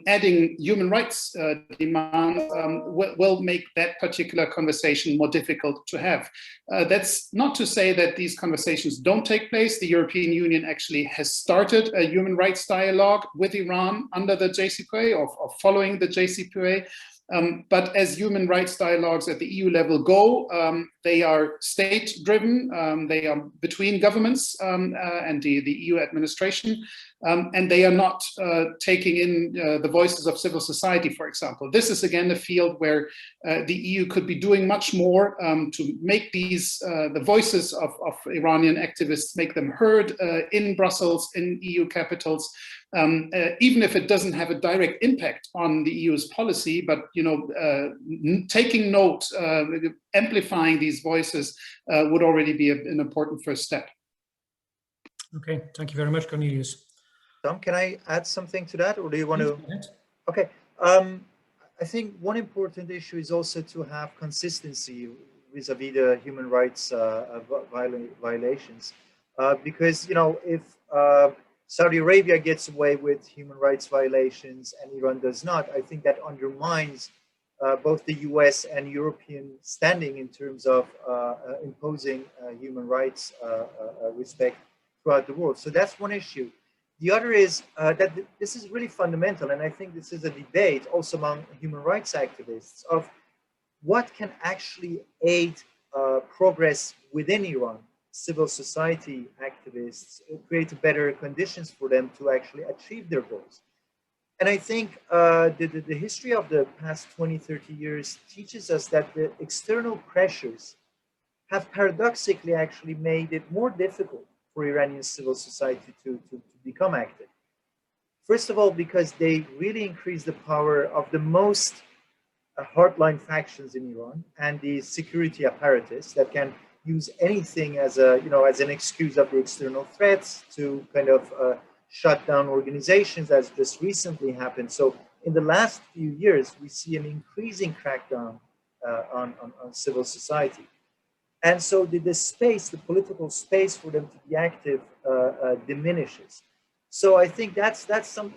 adding human rights demands will make that particular conversation more difficult to have. That's not to say that these conversations don't take place. The European Union actually has started a human rights dialogue with Iran under the JCPOA or following the JCPOA. But as human rights dialogues at the EU level go, they are state-driven, they are between governments and the EU administration, and they are not taking in the voices of civil society, for example. This is again a field where the EU could be doing much more to make these, the voices of Iranian activists, make them heard in Brussels, in EU capitals, even if it doesn't have a direct impact on the EU's policy, but taking note, amplifying these voices would already be an important first step. Okay, thank you very much, Cornelius. Tom, can I add something to that, or do you want to? Okay, I think one important issue is also to have consistency vis-a-vis the human rights violations, because if Saudi Arabia gets away with human rights violations and Iran does not, I think that undermines both the US and European standing in terms of imposing human rights respect throughout the world. So that's one issue. The other is that this is really fundamental, and I think this is a debate also among human rights activists of what can actually aid progress within Iran. Civil society activists, create better conditions for them to actually achieve their goals. And I think the history of the past 20, 30 years teaches us that the external pressures have paradoxically actually made it more difficult for Iranian civil society to become active. First of all, because they really increase the power of the most hardline factions in Iran and the security apparatus that can use anything as a, as an excuse of the external threats to kind of shut down organizations, as just recently happened. So in the last few years, we see an increasing crackdown on civil society. And so the space, the political space for them to be active diminishes. So I think that's some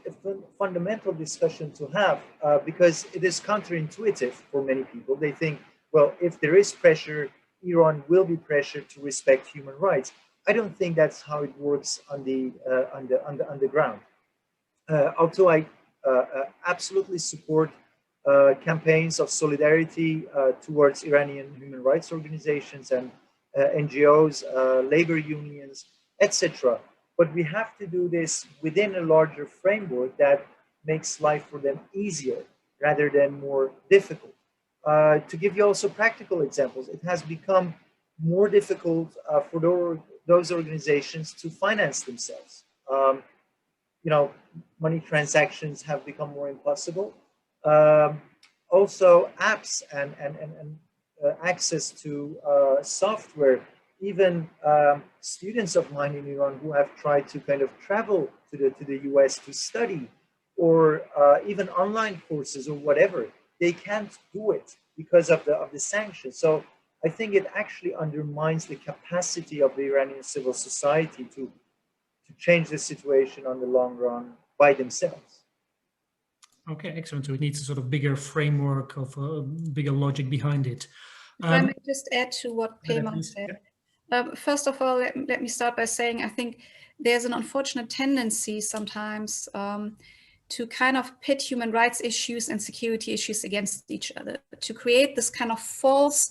fundamental discussion to have because it is counterintuitive for many people. They think, well, if there is pressure, Iran will be pressured to respect human rights. I don't think that's how it works on the ground. Although I absolutely support campaigns of solidarity towards Iranian human rights organizations and NGOs, labor unions, etc. But we have to do this within a larger framework that makes life for them easier rather than more difficult. To give you also practical examples, it has become more difficult for those organizations to finance themselves. Money transactions have become more impossible. Also, apps and access to software. Even students of mine in Iran who have tried to kind of travel to the US to study, or even online courses or whatever, they can't do it because of the sanctions. So I think it actually undermines the capacity of the Iranian civil society to change the situation on the long run by themselves. Okay, excellent. So it needs a sort of bigger framework of bigger logic behind it. If I may just add to what Peyman said. First of all, let me start by saying I think there's an unfortunate tendency sometimes to kind of pit human rights issues and security issues against each other, to create this kind of false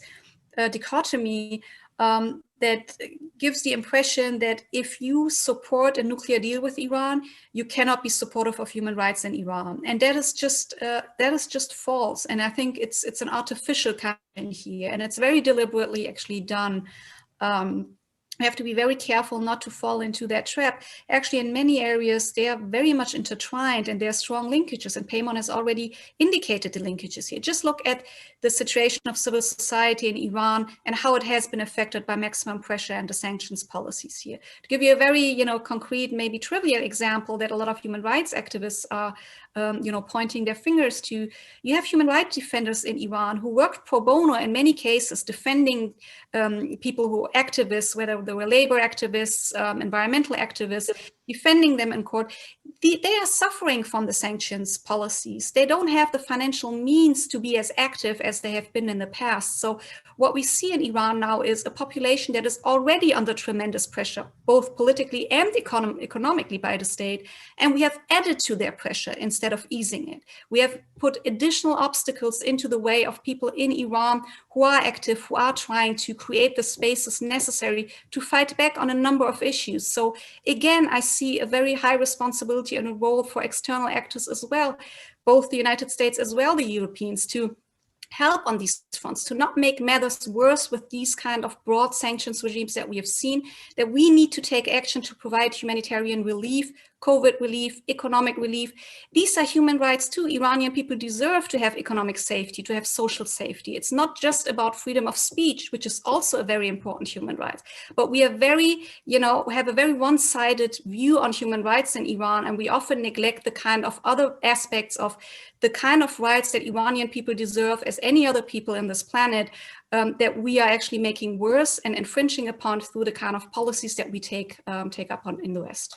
dichotomy that gives the impression that if you support a nuclear deal with Iran, you cannot be supportive of human rights in Iran, and that is just false. And I think it's an artificial kind here, and it's very deliberately actually done We have to be very careful not to fall into that trap. Actually, in many areas, they are very much intertwined and there are strong linkages. And Peyman has already indicated the linkages here. Just look at the situation of civil society in Iran and how it has been affected by maximum pressure and the sanctions policies here. To give you a very, concrete, maybe trivial example that a lot of human rights activists are, pointing their fingers to, you have human rights defenders in Iran who worked pro bono in many cases, defending people who are activists, whether they were labor activists, environmental activists, defending them in court. They are suffering from the sanctions policies. They don't have the financial means to be as active as they have been in the past. So what we see in Iran now is a population that is already under tremendous pressure, both politically and economically by the state. And we have added to their pressure instead of easing it. We have put additional obstacles into the way of people in Iran who are active, who are trying to create the spaces necessary to fight back on a number of issues. So again, I see a very high responsibility and a role for external actors as well, both the United States as well the Europeans, to help on these fronts, to not make matters worse with these kind of broad sanctions regimes that we have seen, that we need to take action to provide humanitarian relief, COVID relief, economic relief. These are human rights too. Iranian people deserve to have economic safety, to have social safety. It's not just about freedom of speech, which is also a very important human right. But we are very, we have a very one-sided view on human rights in Iran, and we often neglect the kind of other aspects of the kind of rights that Iranian people deserve as any other people in this planet, that we are actually making worse and infringing upon through the kind of policies that we take up on in the West.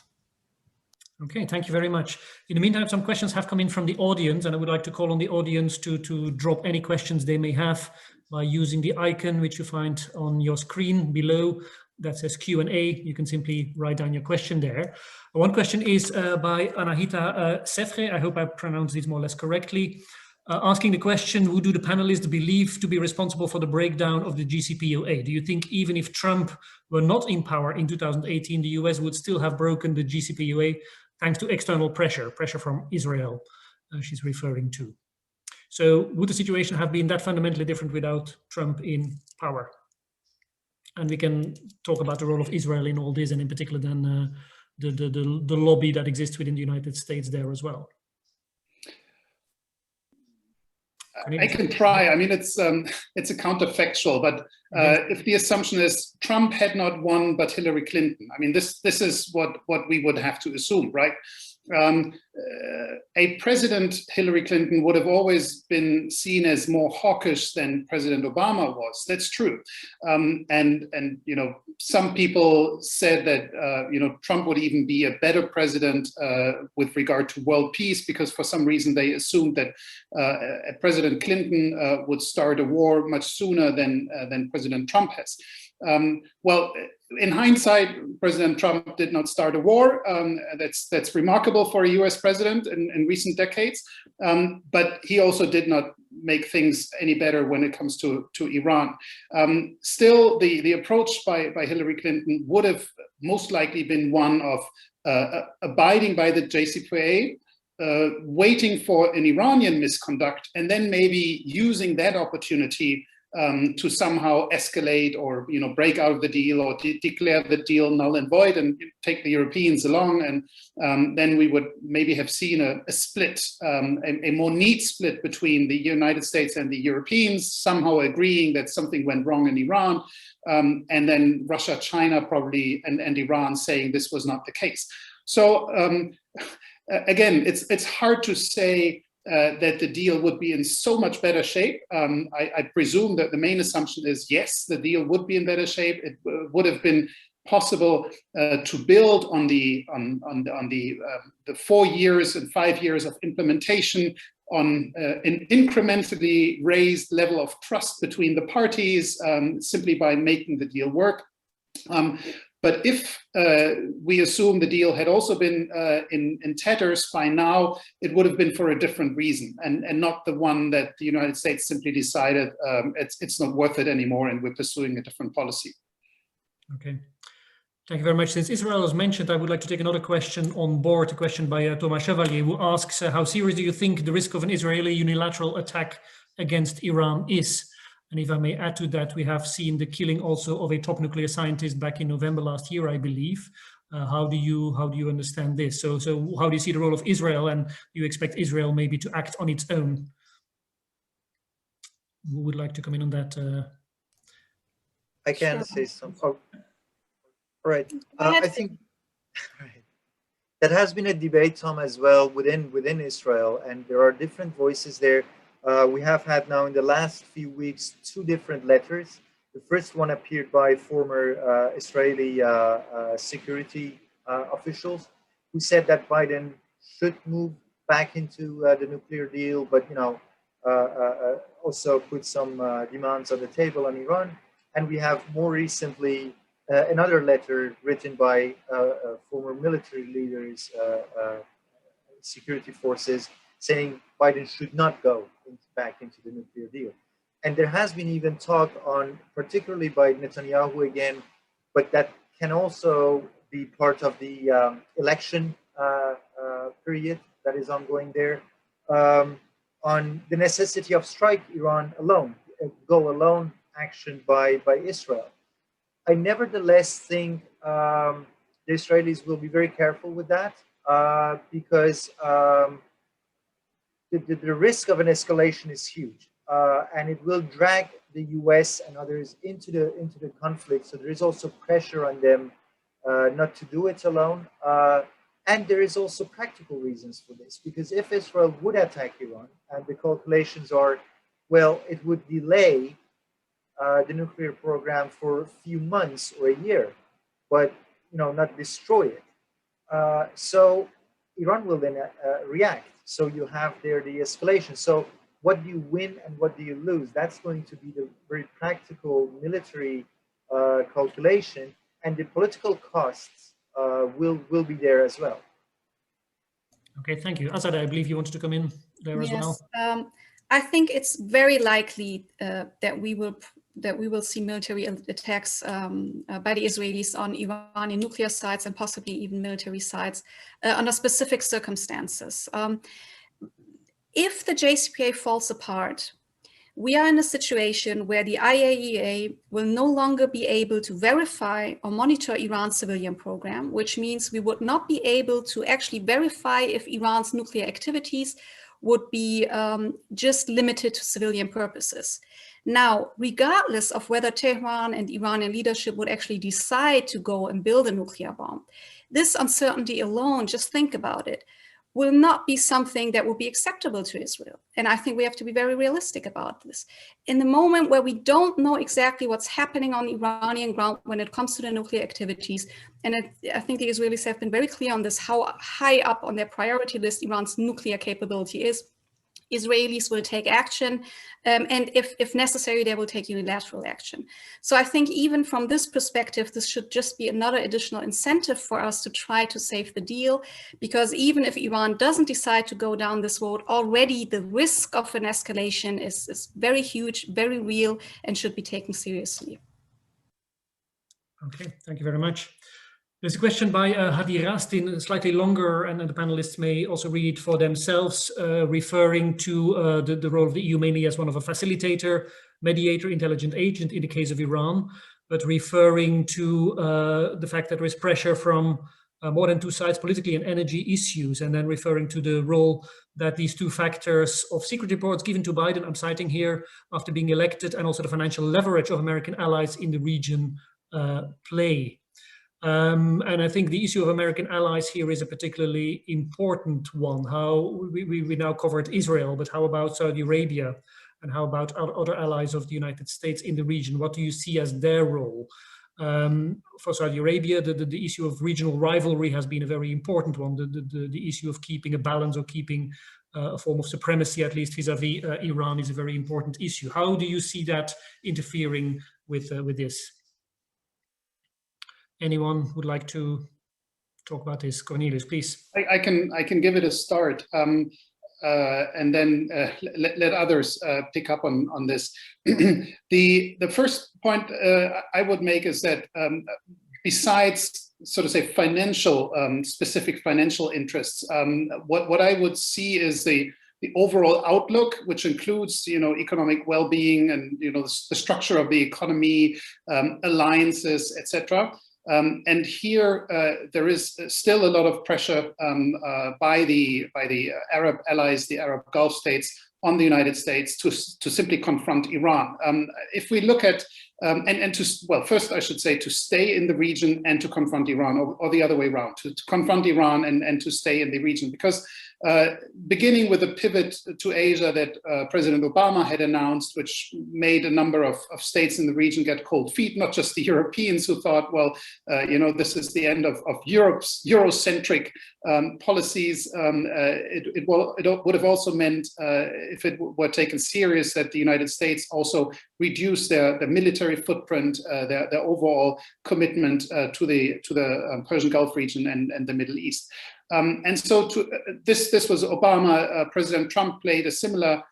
Okay, thank you very much. In the meantime, some questions have come in from the audience, and I would like to call on the audience to drop any questions they may have by using the icon which you find on your screen below that says Q&A. You can simply write down your question there. One question is by Anahita Sefre. I hope I pronounced this more or less correctly. Asking the question, who do the panelists believe to be responsible for the breakdown of the JCPOA? Do you think even if Trump were not in power in 2018, the US would still have broken the JCPOA thanks to external pressure from Israel, she's referring to? So would the situation have been that fundamentally different without Trump in power? And we can talk about the role of Israel in all this, and in particular then the lobby that exists within the United States there as well. I can try. I mean, it's a counterfactual, but if the assumption is Trump had not won, but Hillary Clinton, I mean, this is what we would have to assume, right? A President Hillary Clinton would have always been seen as more hawkish than President Obama was. That's true. And some people said that Trump would even be a better president with regard to world peace, because for some reason they assumed that President Clinton would start a war much sooner than President Trump has. Well, in hindsight, President Trump did not start a war. That's remarkable for a US president in recent decades. But he also did not make things any better when it comes to Iran. Still, the approach by Hillary Clinton would have most likely been one of abiding by the JCPOA, waiting for an Iranian misconduct, and then maybe using that opportunity to somehow escalate or break out of the deal, or declare the deal null and void and take the Europeans along, and then we would maybe have seen a split, a more neat split between the United States and the Europeans, somehow agreeing that something went wrong in Iran, and then Russia, China probably, and Iran saying this was not the case. So again, it's hard to say that the deal would be in so much better shape. I presume that the main assumption is yes, the deal would be in better shape. It would have been possible to build on the 4 years and 5 years of implementation, on an incrementally raised level of trust between the parties, simply by making the deal work. But if we assume the deal had also been in tatters by now, it would have been for a different reason, and not the one that the United States simply decided it's not worth it anymore and we're pursuing a different policy. Okay, thank you very much. Since Israel was mentioned, I would like to take another question on board, a question by Thomas Chevalier, who asks, how serious do you think the risk of an Israeli unilateral attack against Iran is? And if I may add to that, we have seen the killing also of a top nuclear scientist back in November last year, I believe. How do you understand this? So how do you see the role of Israel, and do you expect Israel maybe to act on its own? Who would like to come in on that? I can Sure. say something. Oh, all right. I think right. That has been a debate, Tom, as well within Israel, and there are different voices there. We have had now in the last few weeks 2 different letters. The first one appeared by former Israeli security officials who said that Biden should move back into the nuclear deal, but also put some demands on the table on Iran. And we have more recently another letter written by former military leaders, security forces, saying Biden should not go back into the nuclear deal. And there has been even talk on, particularly by Netanyahu again, but that can also be part of the election period that is ongoing there, on the necessity of strike Iran alone, go alone action by Israel. I nevertheless think the Israelis will be very careful with that because the risk of an escalation is huge, and it will drag the US and others into the conflict. So there is also pressure on them not to do it alone. And there is also practical reasons for this, because if Israel would attack Iran, and the calculations are, well, it would delay the nuclear program for a few months or a year, but not destroy it. So Iran will then react. So you have there the escalation. So what do you win and what do you lose? That's going to be the very practical military calculation, and the political costs will be there as well. Okay, thank you. Azadeh, I believe you wanted to come in there as well. I think it's very likely that we will see military attacks by the Israelis on Iranian nuclear sites and possibly even military sites under specific circumstances. If the JCPOA falls apart, we are in a situation where the IAEA will no longer be able to verify or monitor Iran's civilian program, which means we would not be able to actually verify if Iran's nuclear activities would be just limited to civilian purposes. Now, regardless of whether Tehran and Iranian leadership would actually decide to go and build a nuclear bomb, this uncertainty alone, just think about it, will not be something that will be acceptable to Israel. And I think we have to be very realistic about this. In the moment where we don't know exactly what's happening on Iranian ground when it comes to the nuclear activities, and I think the Israelis have been very clear on this, how high up on their priority list Iran's nuclear capability is, Israelis will take action, and if necessary, they will take unilateral action. So I think even from this perspective, this should just be another additional incentive for us to try to save the deal, because even if Iran doesn't decide to go down this road, already the risk of an escalation is very huge, very real, and should be taken seriously. Okay, thank you very much. There's a question by Hadi Rastin, slightly longer, and the panelists may also read for themselves, referring to the role of the EU mainly as one of a facilitator, mediator, intelligent agent in the case of Iran, but referring to the fact that there is pressure from more than 2 sides, politically and energy issues, and then referring to the role that these 2 factors of secret reports given to Biden, I'm citing here, after being elected, and also the financial leverage of American allies in the region play. And I think the issue of American allies here is a particularly important one. How we now covered Israel, but how about Saudi Arabia? And how about other allies of the United States in the region? What do you see as their role? For Saudi Arabia, the issue of regional rivalry has been a very important one. The issue of keeping a balance or keeping a form of supremacy, at least vis-a-vis Iran, is a very important issue. How do you see that interfering with this? Anyone would like to talk about this? Cornelius, please. I can give it a start, and then let others pick up on this. The first point I would make is that besides, so to say, financial specific financial interests, what I would see is the the overall outlook, which includes, economic well-being and, the structure of the economy, alliances, etc. And here there is still a lot of pressure by the Arab allies, the Arab Gulf states, on the United States to simply confront Iran. If we look at first I should say to stay in the region and to confront Iran, or the other way around, to confront Iran and to stay in the region, because beginning with the pivot to Asia that President Obama had announced, which made a number of states in the region get cold feet, not just the Europeans who thought, well, this is the end of Europe's Eurocentric policies. It would have also meant, if it were taken serious, that the United States also reduce their military footprint, their overall commitment to the Persian Gulf region and the Middle East. And so this was Obama. President Trump played a similar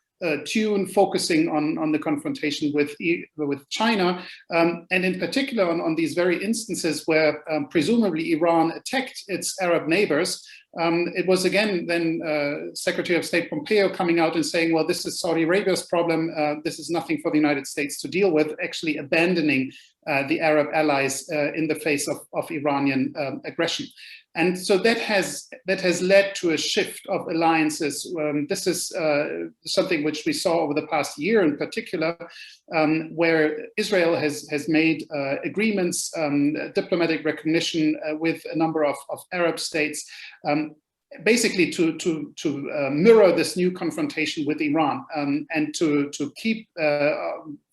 tune, focusing on the confrontation with China, and in particular on these very instances where presumably Iran attacked its Arab neighbors. It was again then Secretary of State Pompeo coming out and saying, well, this is Saudi Arabia's problem. This is nothing for the United States to deal with, actually abandoning the Arab allies in the face of Iranian aggression. And so that has led to a shift of alliances. This is something which we saw over the past year in particular, where Israel has made agreements, diplomatic recognition with a number of Arab states, basically to mirror this new confrontation with Iran, and to keep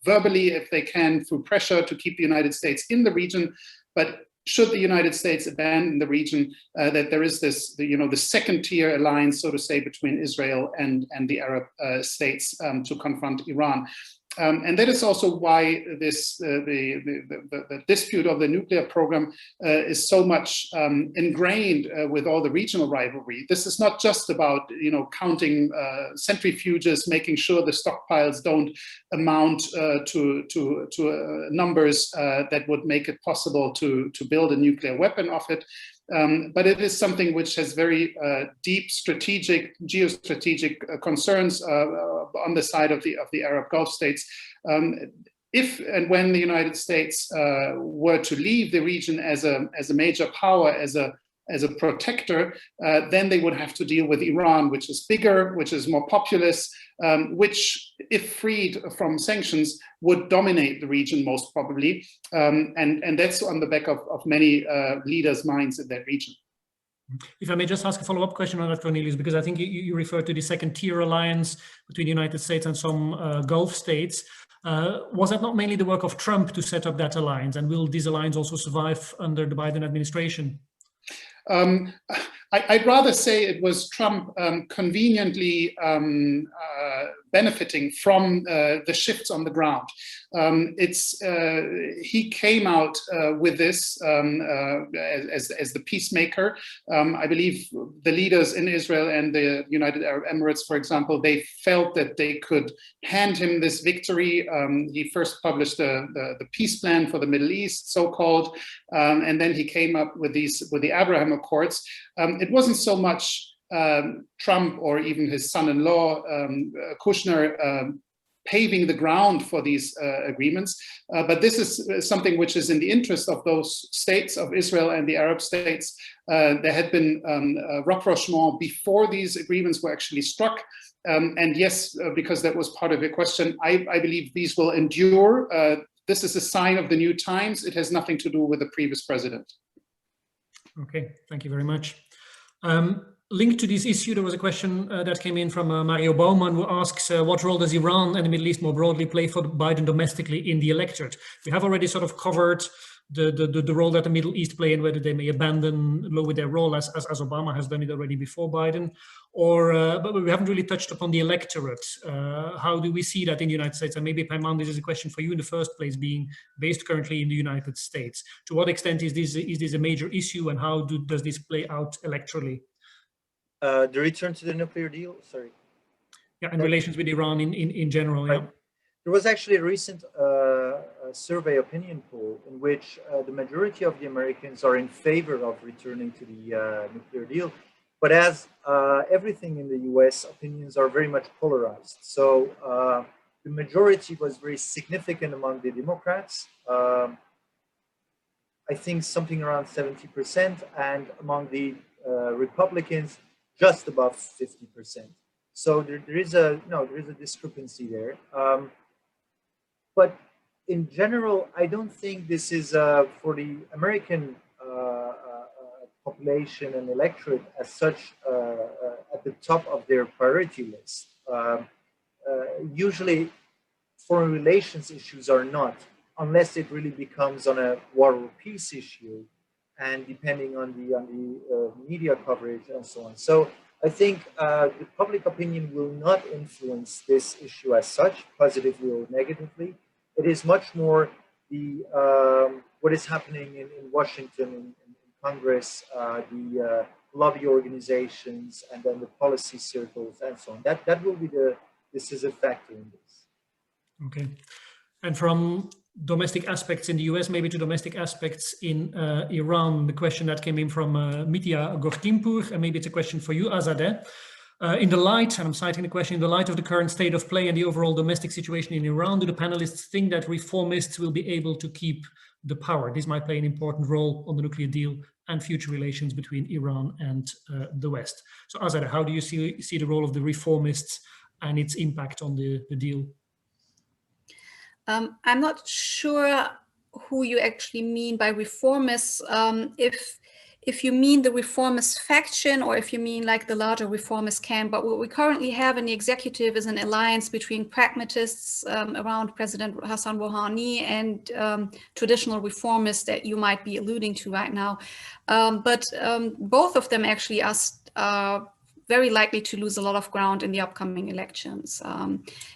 verbally, if they can, through pressure, to keep the United States in the region. But should the United States abandon the region, that there is this, the second tier alliance, so to say, between Israel and the Arab states to confront Iran. And that is also why this the dispute of the nuclear program is so much ingrained with all the regional rivalry. This is not just about counting centrifuges, making sure the stockpiles don't amount to numbers that would make it possible to build a nuclear weapon off it. But it is something which has very deep geostrategic concerns on the side of the Arab Gulf states. If and when the United States were to leave the region as a major power, as a protector, then they would have to deal with Iran, which is bigger, which is more populous, which, if freed from sanctions, would dominate the region most probably. And that's on the back of many leaders' minds in that region. If I may just ask a follow-up question on that, Cornelius, because I think you referred to the second-tier alliance between the United States and some Gulf states. Was that not mainly the work of Trump to set up that alliance? And will this alliance also survive under the Biden administration? I'd rather say it was Trump conveniently benefiting from the shifts on the ground. He came out with this as the peacemaker. I believe the leaders in Israel and the United Arab Emirates, for example, they felt that they could hand him this victory. He first published the peace plan for the Middle East, so-called, and then he came up with the Abraham Accords. It wasn't so much Trump or even his son-in-law, Kushner, paving the ground for these agreements. But this is something which is in the interest of those states, of Israel and the Arab states. There had been rapprochement before these agreements were actually struck. And yes, because that was part of your question, I believe these will endure. This is a sign of the new times. It has nothing to do with the previous president. Okay, thank you very much. Linked to this issue, there was a question that came in from Mario Baumann, who asks, what role does Iran and the Middle East more broadly play for Biden domestically in the electorate? We have already sort of covered the role that the Middle East play and whether they may lower their role as Obama has done it already before Biden, but we haven't really touched upon the electorate. How do we see that in the United States? And maybe, Peyman, this is a question for you in the first place, being based currently in the United States. To what extent is this a major issue, and how does this play out electorally? The return to the nuclear deal, sorry. Yeah, and relations with Iran in general, right. Yeah. There was actually a recent survey opinion poll in which the majority of the Americans are in favor of returning to the nuclear deal. But as everything in the US, opinions are very much polarized. So the majority was very significant among the Democrats. I think something around 70%, and among the Republicans, just above 50%. So there is a discrepancy there. But in general, I don't think this is for the American population and electorate as such at the top of their priority list. Usually, foreign relations issues are not, unless it really becomes on a war or peace issue, and depending on the media coverage and so on. So I think the public opinion will not influence this issue as such, positively or negatively. It is much more the what is happening in Washington, in Congress, the lobby organizations, and then the policy circles and so on. That will be the decisive factor in this. Okay. And from domestic aspects in the US, maybe to domestic aspects in Iran, the question that came in from Mitya Gortimpur, and maybe it's a question for you, Azadeh. In the light, and I'm citing the question, in the light of the current state of play and the overall domestic situation in Iran, do the panelists think that reformists will be able to keep the power? This might play an important role on the nuclear deal and future relations between Iran and the West. So Azadeh, how do you see the role of the reformists and its impact on the deal? I'm not sure who you actually mean by reformists. If you mean the reformist faction, or if you mean like the larger reformist camp, but what we currently have in the executive is an alliance between pragmatists around President Hassan Rouhani and traditional reformists that you might be alluding to right now. But both of them actually are very likely to lose a lot of ground in the upcoming elections.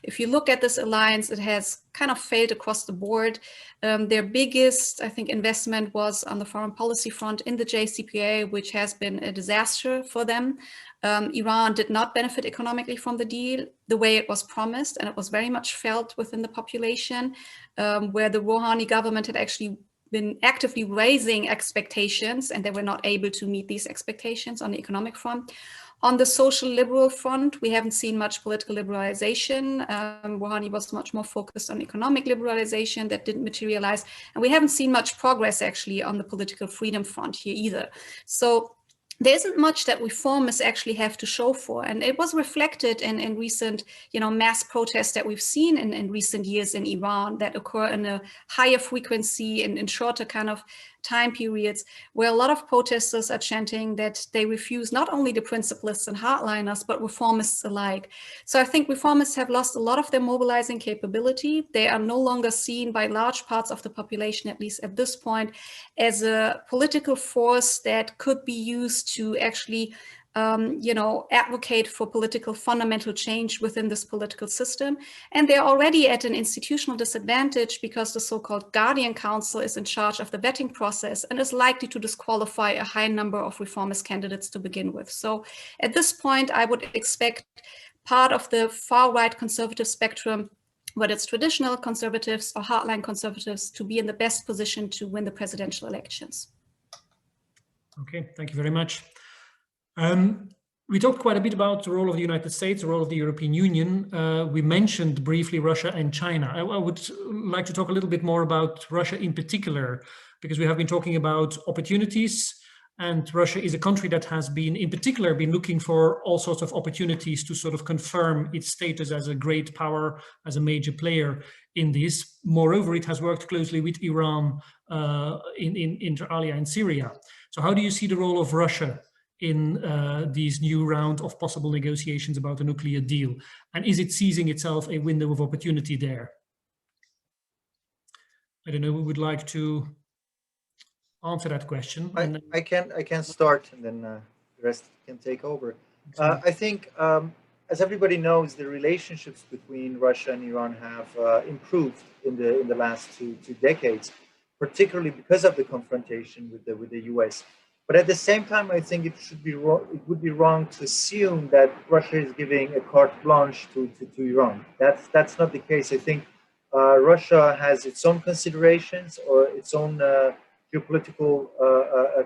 If you look at this alliance, it has kind of failed across the board. Their biggest, I think, investment was on the foreign policy front in the JCPOA, which has been a disaster for them. Iran did not benefit economically from the deal the way it was promised, and it was very much felt within the population, where the Rouhani government had actually been actively raising expectations, and they were not able to meet these expectations on the economic front. On the social liberal front, we haven't seen much political liberalization. Rouhani was much more focused on economic liberalization that didn't materialize. And we haven't seen much progress actually on the political freedom front here either. So there isn't much that reformists actually have to show for. And it was reflected in recent, mass protests that we've seen in recent years in Iran that occur in a higher frequency and in shorter kind of time periods, where a lot of protesters are chanting that they refuse not only the principalists and hardliners, but reformists alike. So I think reformists have lost a lot of their mobilizing capability. They are no longer seen by large parts of the population, at least at this point, as a political force that could be used to actually advocate for political fundamental change within this political system. And they're already at an institutional disadvantage because the so-called Guardian Council is in charge of the vetting process and is likely to disqualify a high number of reformist candidates to begin with. So at this point, I would expect part of the far-right conservative spectrum, whether it's traditional conservatives or hardline conservatives, to be in the best position to win the presidential elections. Okay, thank you very much. We talked quite a bit about the role of the United States, the role of the European Union. We mentioned briefly Russia and China. I would like to talk a little bit more about Russia in particular, because we have been talking about opportunities, and Russia is a country that has been, in particular, been looking for all sorts of opportunities to sort of confirm its status as a great power, as a major player in this. Moreover, it has worked closely with Iran inter alia in Syria. So how do you see the role of Russia in these new round of possible negotiations about a nuclear deal? And is it seizing itself a window of opportunity there? I don't know who would like to answer that question. I can start, and then the rest can take over. I think, as everybody knows, the relationships between Russia and Iran have improved in the last two decades, particularly because of the confrontation with the US. But at the same time, I think it would be wrong to assume that Russia is giving a carte blanche to Iran. That's not the case. I think Russia has its own considerations or its own geopolitical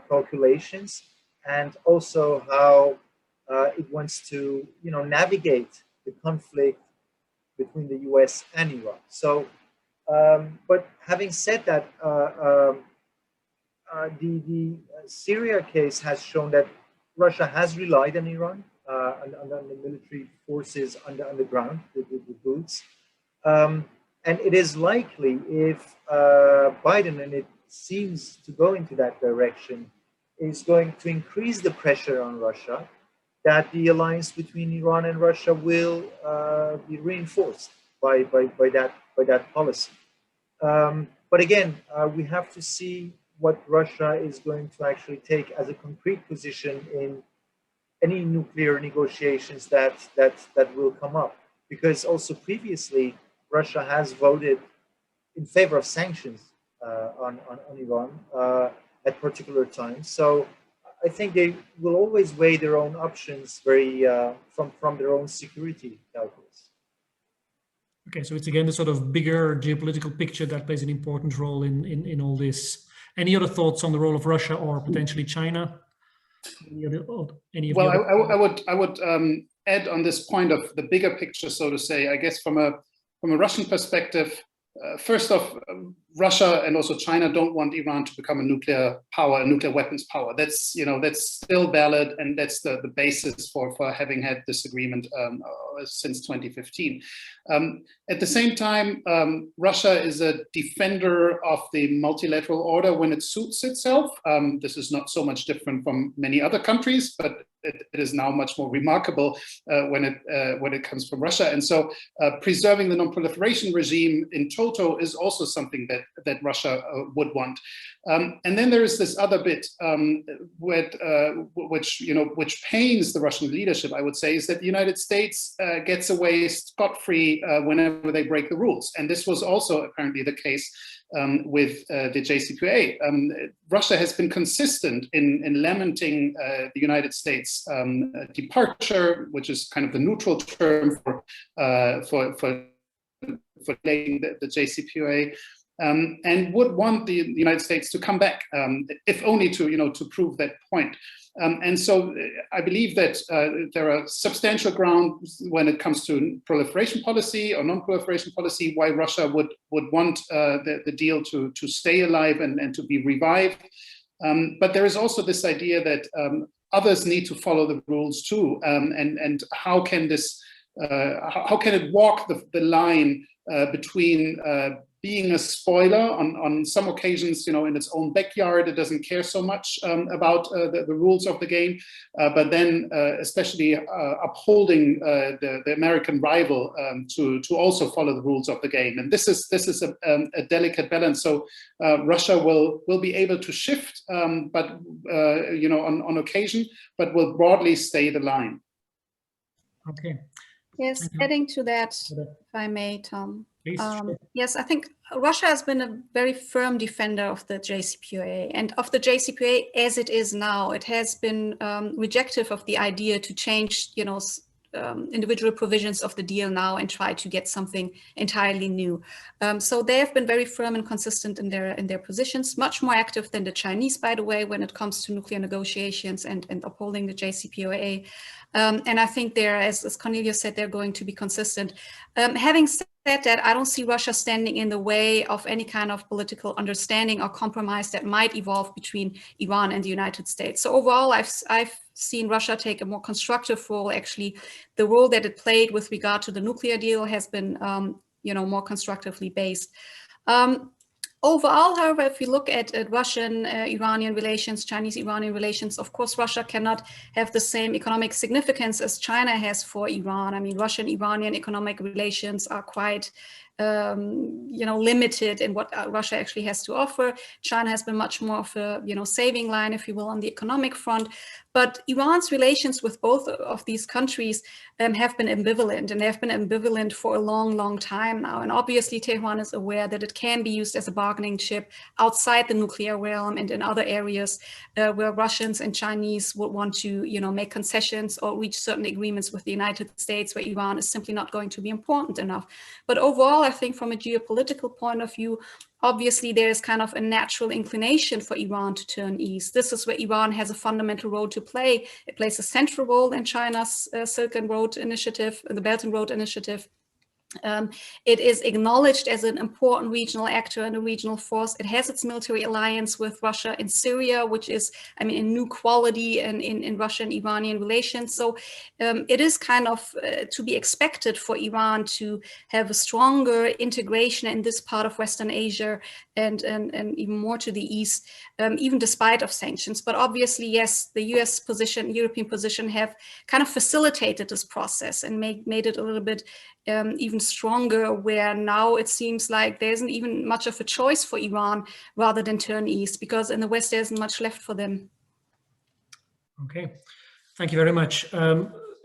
calculations, and also how it wants to, navigate the conflict between the US and Iran. So, but having said that, the Syria case has shown that Russia has relied on Iran, on the military forces on the ground, the boots. And it is likely if Biden, and it seems to go into that direction, is going to increase the pressure on Russia, that the alliance between Iran and Russia will be reinforced by that policy. But again, we have to see what Russia is going to actually take as a concrete position in any nuclear negotiations that will come up. Because also previously, Russia has voted in favor of sanctions on Iran at particular times. So I think they will always weigh their own options very from their own security calculus. Okay, so it's again the sort of bigger geopolitical picture that plays an important role in all this. Any other thoughts on the role of Russia or potentially China? I would add on this point of the bigger picture, so to say. I guess from a Russian perspective, first off, Russia and also China don't want Iran to become a nuclear power, a nuclear weapons power. That's still valid, and that's the basis for having had this agreement since 2015. At the same time, Russia is a defender of the multilateral order when it suits itself. This is not so much different from many other countries, but it is now much more remarkable when it comes from Russia. And so preserving the non-proliferation regime in toto is also something that Russia would want. And then there is this other bit which pains the Russian leadership, I would say, is that the United States gets away scot-free whenever they break the rules. And this was also apparently the case with the JCPOA. Russia has been consistent in lamenting the United States departure, which is kind of the neutral term for playing the JCPOA, and would want the United States to come back, if only to prove that point. And so I believe that there are substantial grounds when it comes to proliferation policy or non-proliferation policy why Russia would want the deal to stay alive and to be revived. But there is also this idea that others need to follow the rules too. And how can this, how can it walk the line between being a spoiler on some occasions, in its own backyard, it doesn't care so much about the rules of the game, but then especially upholding the American rival to also follow the rules of the game. And this is a delicate balance. So Russia will be able to shift, but on occasion, but will broadly stay the line. Okay. Yes, adding to that, if I may, Tom. Please. Yes, I think Russia has been a very firm defender of the JCPOA and of the JCPOA as it is now. It has been rejective of the idea to change, individual provisions of the deal now and try to get something entirely new. So they have been very firm and consistent in their positions, much more active than the Chinese, by the way, when it comes to nuclear negotiations and upholding the JCPOA. And I think they're, as Cornelius said, they're going to be consistent. Having said that, I don't see Russia standing in the way of any kind of political understanding or compromise that might evolve between Iran and the United States. So overall, I've seen Russia take a more constructive role. Actually, the role that it played with regard to the nuclear deal has been, more constructively based. Overall, however, if we look at Russian-Iranian relations, Chinese-Iranian relations, of course, Russia cannot have the same economic significance as China has for Iran. I mean, Russian-Iranian economic relations are quite, limited in what Russia actually has to offer. China has been much more of a, saving line, if you will, on the economic front. But Iran's relations with both of these countries have been ambivalent, and they have been ambivalent for a long, long time now. And obviously, Tehran is aware that it can be used as a bargaining chip outside the nuclear realm and in other areas where Russians and Chinese would want to, make concessions or reach certain agreements with the United States, where Iran is simply not going to be important enough. But overall, I think from a geopolitical point of view, obviously there is kind of a natural inclination for Iran to turn east. This is where Iran has a fundamental role to play. It plays a central role in China's Silk and Road Initiative, the Belt and Road Initiative. It is acknowledged as an important regional actor and a regional force. It has its military alliance with Russia in Syria, which is, I mean, a new quality in Russian Iranian relations. So it is kind of to be expected for Iran to have a stronger integration in this part of Western Asia and even more to the east, even despite of sanctions. But obviously, yes, the US position, European position have kind of facilitated this process and made it a little bit even stronger, where now it seems like there isn't even much of a choice for Iran rather than turn east, because in the West there isn't much left for them. Okay, thank you very much.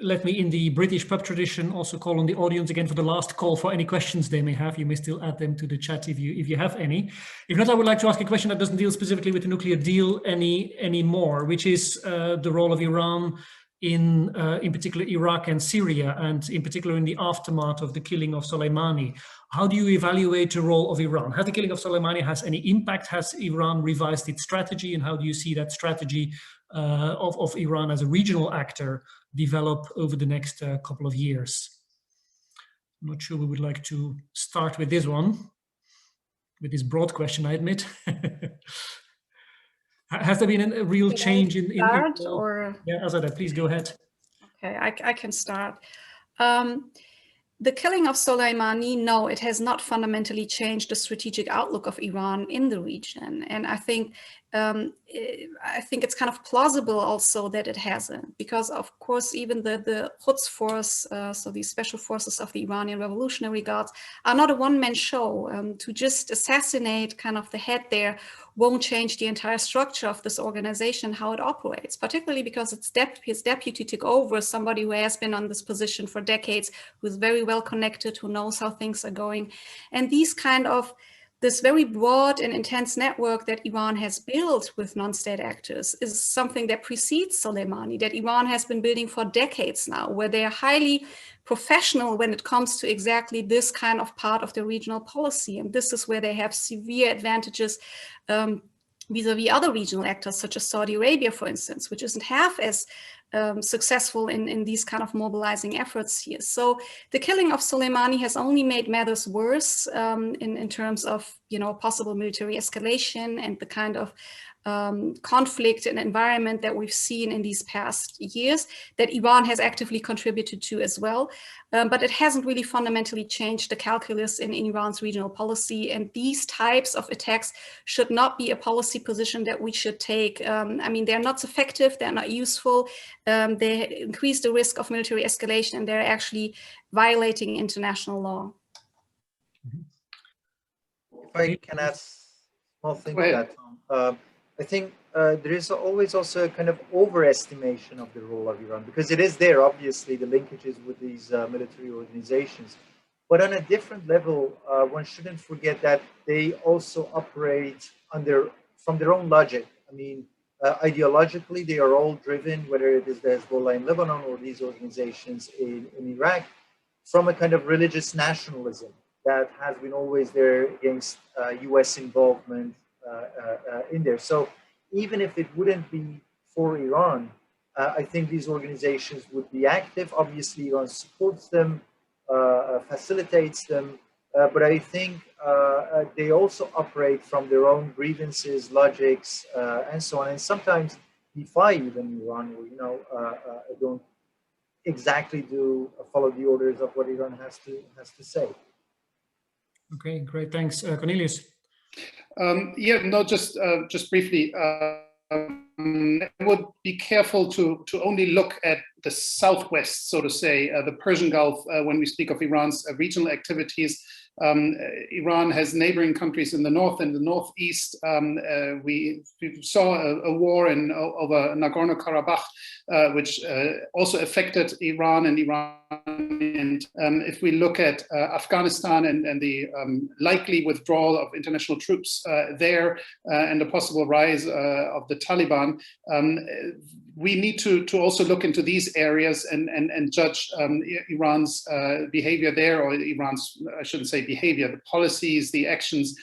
Let me, in the British pub tradition, also call on the audience again for the last call for any questions they may have. You may still add them to the chat if you have any. If not, I would like to ask a question that doesn't deal specifically with the nuclear deal anymore, which is the role of Iran in particular Iraq and Syria, and in particular in the aftermath of the killing of Soleimani. How do you evaluate the role of Iran? Has the killing of Soleimani has any impact? Has Iran revised its strategy? And how do you see that strategy of Iran as a regional actor develop over the next couple of years? I'm not sure we would like to start with this one, with this broad question, I admit. Has there been a real change in or... Yeah, Azadeh, please go ahead. Okay, I can start. The killing of Soleimani, no, it has not fundamentally changed the strategic outlook of Iran in the region. And I think it's kind of plausible also that it hasn't, because of course even the Quds force, so the special forces of the Iranian Revolutionary Guards, are not a one-man show. To just assassinate kind of the head there won't change the entire structure of this organization, how it operates, particularly because his deputy took over, somebody who has been on this position for decades, who is very well connected, who knows how things are going. And this very broad and intense network that Iran has built with non-state actors is something that precedes Soleimani, that Iran has been building for decades now, where they are highly professional when it comes to exactly this kind of part of the regional policy. And this is where they have severe advantages vis-a-vis other regional actors, such as Saudi Arabia, for instance, which isn't half as successful in these kind of mobilizing efforts here. So the killing of Soleimani has only made matters worse in terms of, possible military escalation and the kind of conflict and environment that we've seen in these past years that Iran has actively contributed to as well. But it hasn't really fundamentally changed the calculus in Iran's regional policy. And these types of attacks should not be a policy position that we should take. I mean, they're not effective, they're not useful. They increase the risk of military escalation, and they're actually violating international law. If I can add a small thing to that, Tom. I think there is always also a kind of overestimation of the role of Iran, because it is there, obviously, the linkages with these military organizations. But on a different level, one shouldn't forget that they also operate from their own logic. I mean, ideologically, they are all driven, whether it is the Hezbollah in Lebanon or these organizations in Iraq, from a kind of religious nationalism that has been always there against US involvement in there. So even if it wouldn't be for Iran, I think these organizations would be active. Obviously, Iran supports them, facilitates them, but I think they also operate from their own grievances, logics, and so on, and sometimes defy even Iran, or don't exactly follow the orders of what Iran has to say. Okay, great, thanks, Cornelius. Just briefly. I would be careful to only look at the southwest, so to say, the Persian Gulf, when we speak of Iran's regional activities. Iran has neighboring countries in the north and the northeast. We saw a war over Nagorno-Karabakh, which also affected Iran and Iran. And if we look at Afghanistan and the likely withdrawal of international troops there and the possible rise of the Taliban, we need to also look into these areas and judge Iran's behavior there, or Iran's, I shouldn't say behavior, the policies, the actions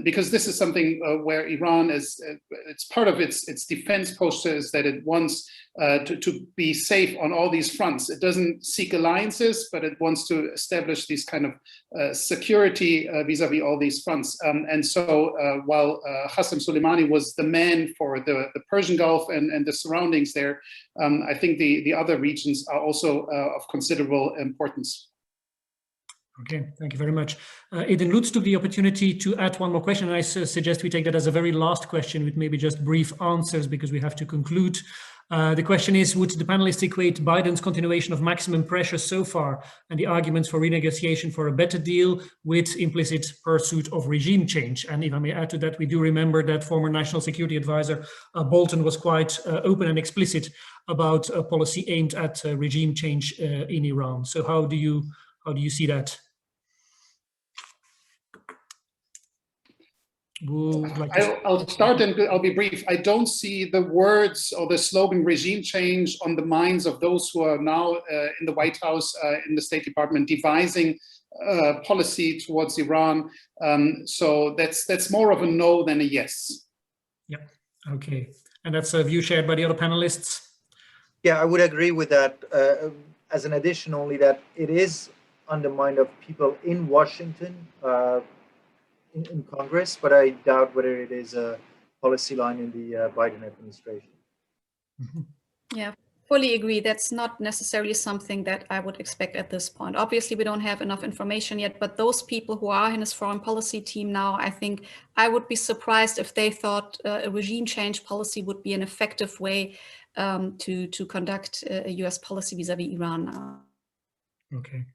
because this is something where Iran is, it's part of its defense posture is that it wants to be safe on all these fronts. It doesn't seek alliances, but it wants to establish these kind of security vis-a-vis all these fronts. And so while Qasem Soleimani was the man for the Persian Gulf and the surroundings there, I think the other regions are also of considerable importance. Okay, thank you very much. Eden Lutz took the opportunity to add one more question, and I suggest we take that as a very last question with maybe just brief answers because we have to conclude. The question is, would the panelists equate Biden's continuation of maximum pressure so far and the arguments for renegotiation for a better deal with implicit pursuit of regime change? And if I may add to that, we do remember that former National Security Advisor Bolton was quite open and explicit about a policy aimed at regime change in Iran. So how do you see that? I'll start and I'll be brief. I don't see the words or the slogan regime change on the minds of those who are now in the White House, in the State Department, devising policy towards Iran. So that's more of a no than a yes. Yeah, okay. And that's a view shared by the other panelists? Yeah, I would agree with that. As an addition only that it is on the mind of people in Washington, in Congress, but I doubt whether it is a policy line in the Biden administration. Mm-hmm. Yeah, fully agree. That's not necessarily something that I would expect at this point. Obviously, we don't have enough information yet, but those people who are in his foreign policy team now, I think I would be surprised if they thought a regime change policy would be an effective way to conduct a US policy vis-a-vis Iran now. Okay.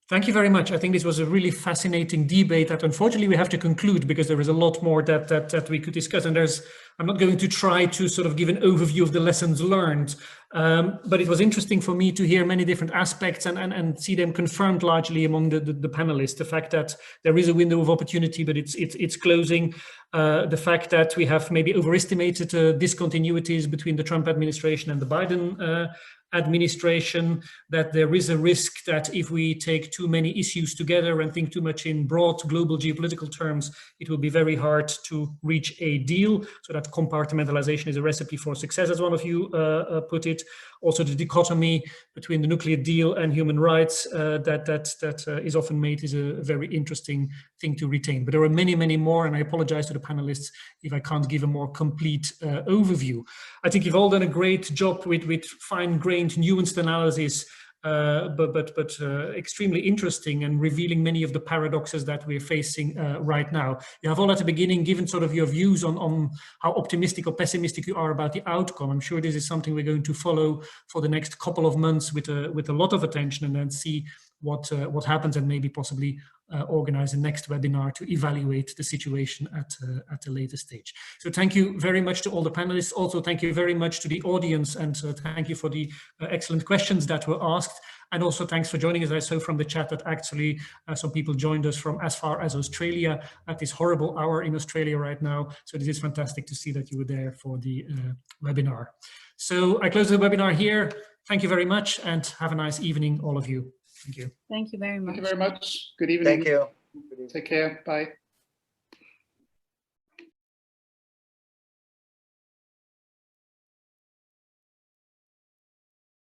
Thank you very much. I think this was a really fascinating debate that unfortunately we have to conclude because there is a lot more that we could discuss. And I'm not going to try to sort of give an overview of the lessons learned, but it was interesting for me to hear many different aspects and see them confirmed largely among the panelists. The fact that there is a window of opportunity, but it's closing. The fact that we have maybe overestimated discontinuities between the Trump administration and the Biden administration, that there is a risk that if we take too many issues together and think too much in broad global geopolitical terms, it will be very hard to reach a deal. So that compartmentalization is a recipe for success, as one of you put it. Also, the dichotomy between the nuclear deal and human rights that is often made is a very interesting thing to retain. But there are many, many more, and I apologize to the panelists if I can't give a more complete overview. I think you've all done a great job with fine-grained, nuanced analysis, but extremely interesting and revealing many of the paradoxes that we're facing right now. You have all at the beginning given sort of your views on how optimistic or pessimistic you are about the outcome. I'm sure this is something we're going to follow for the next couple of months with a lot of attention, and then see what happens, and maybe possibly organize a next webinar to evaluate the situation at a later stage. So thank you very much to all the panelists. Also, thank you very much to the audience, and thank you for the excellent questions that were asked. And also thanks for joining us. I saw from the chat that actually some people joined us from as far as Australia at this horrible hour in Australia right now. So this is fantastic to see that you were there for the webinar. So I close the webinar here. Thank you very much, and have a nice evening, all of you. Thank you. Thank you very much. Thank you very much. Good evening. Thank you. Take care. Bye.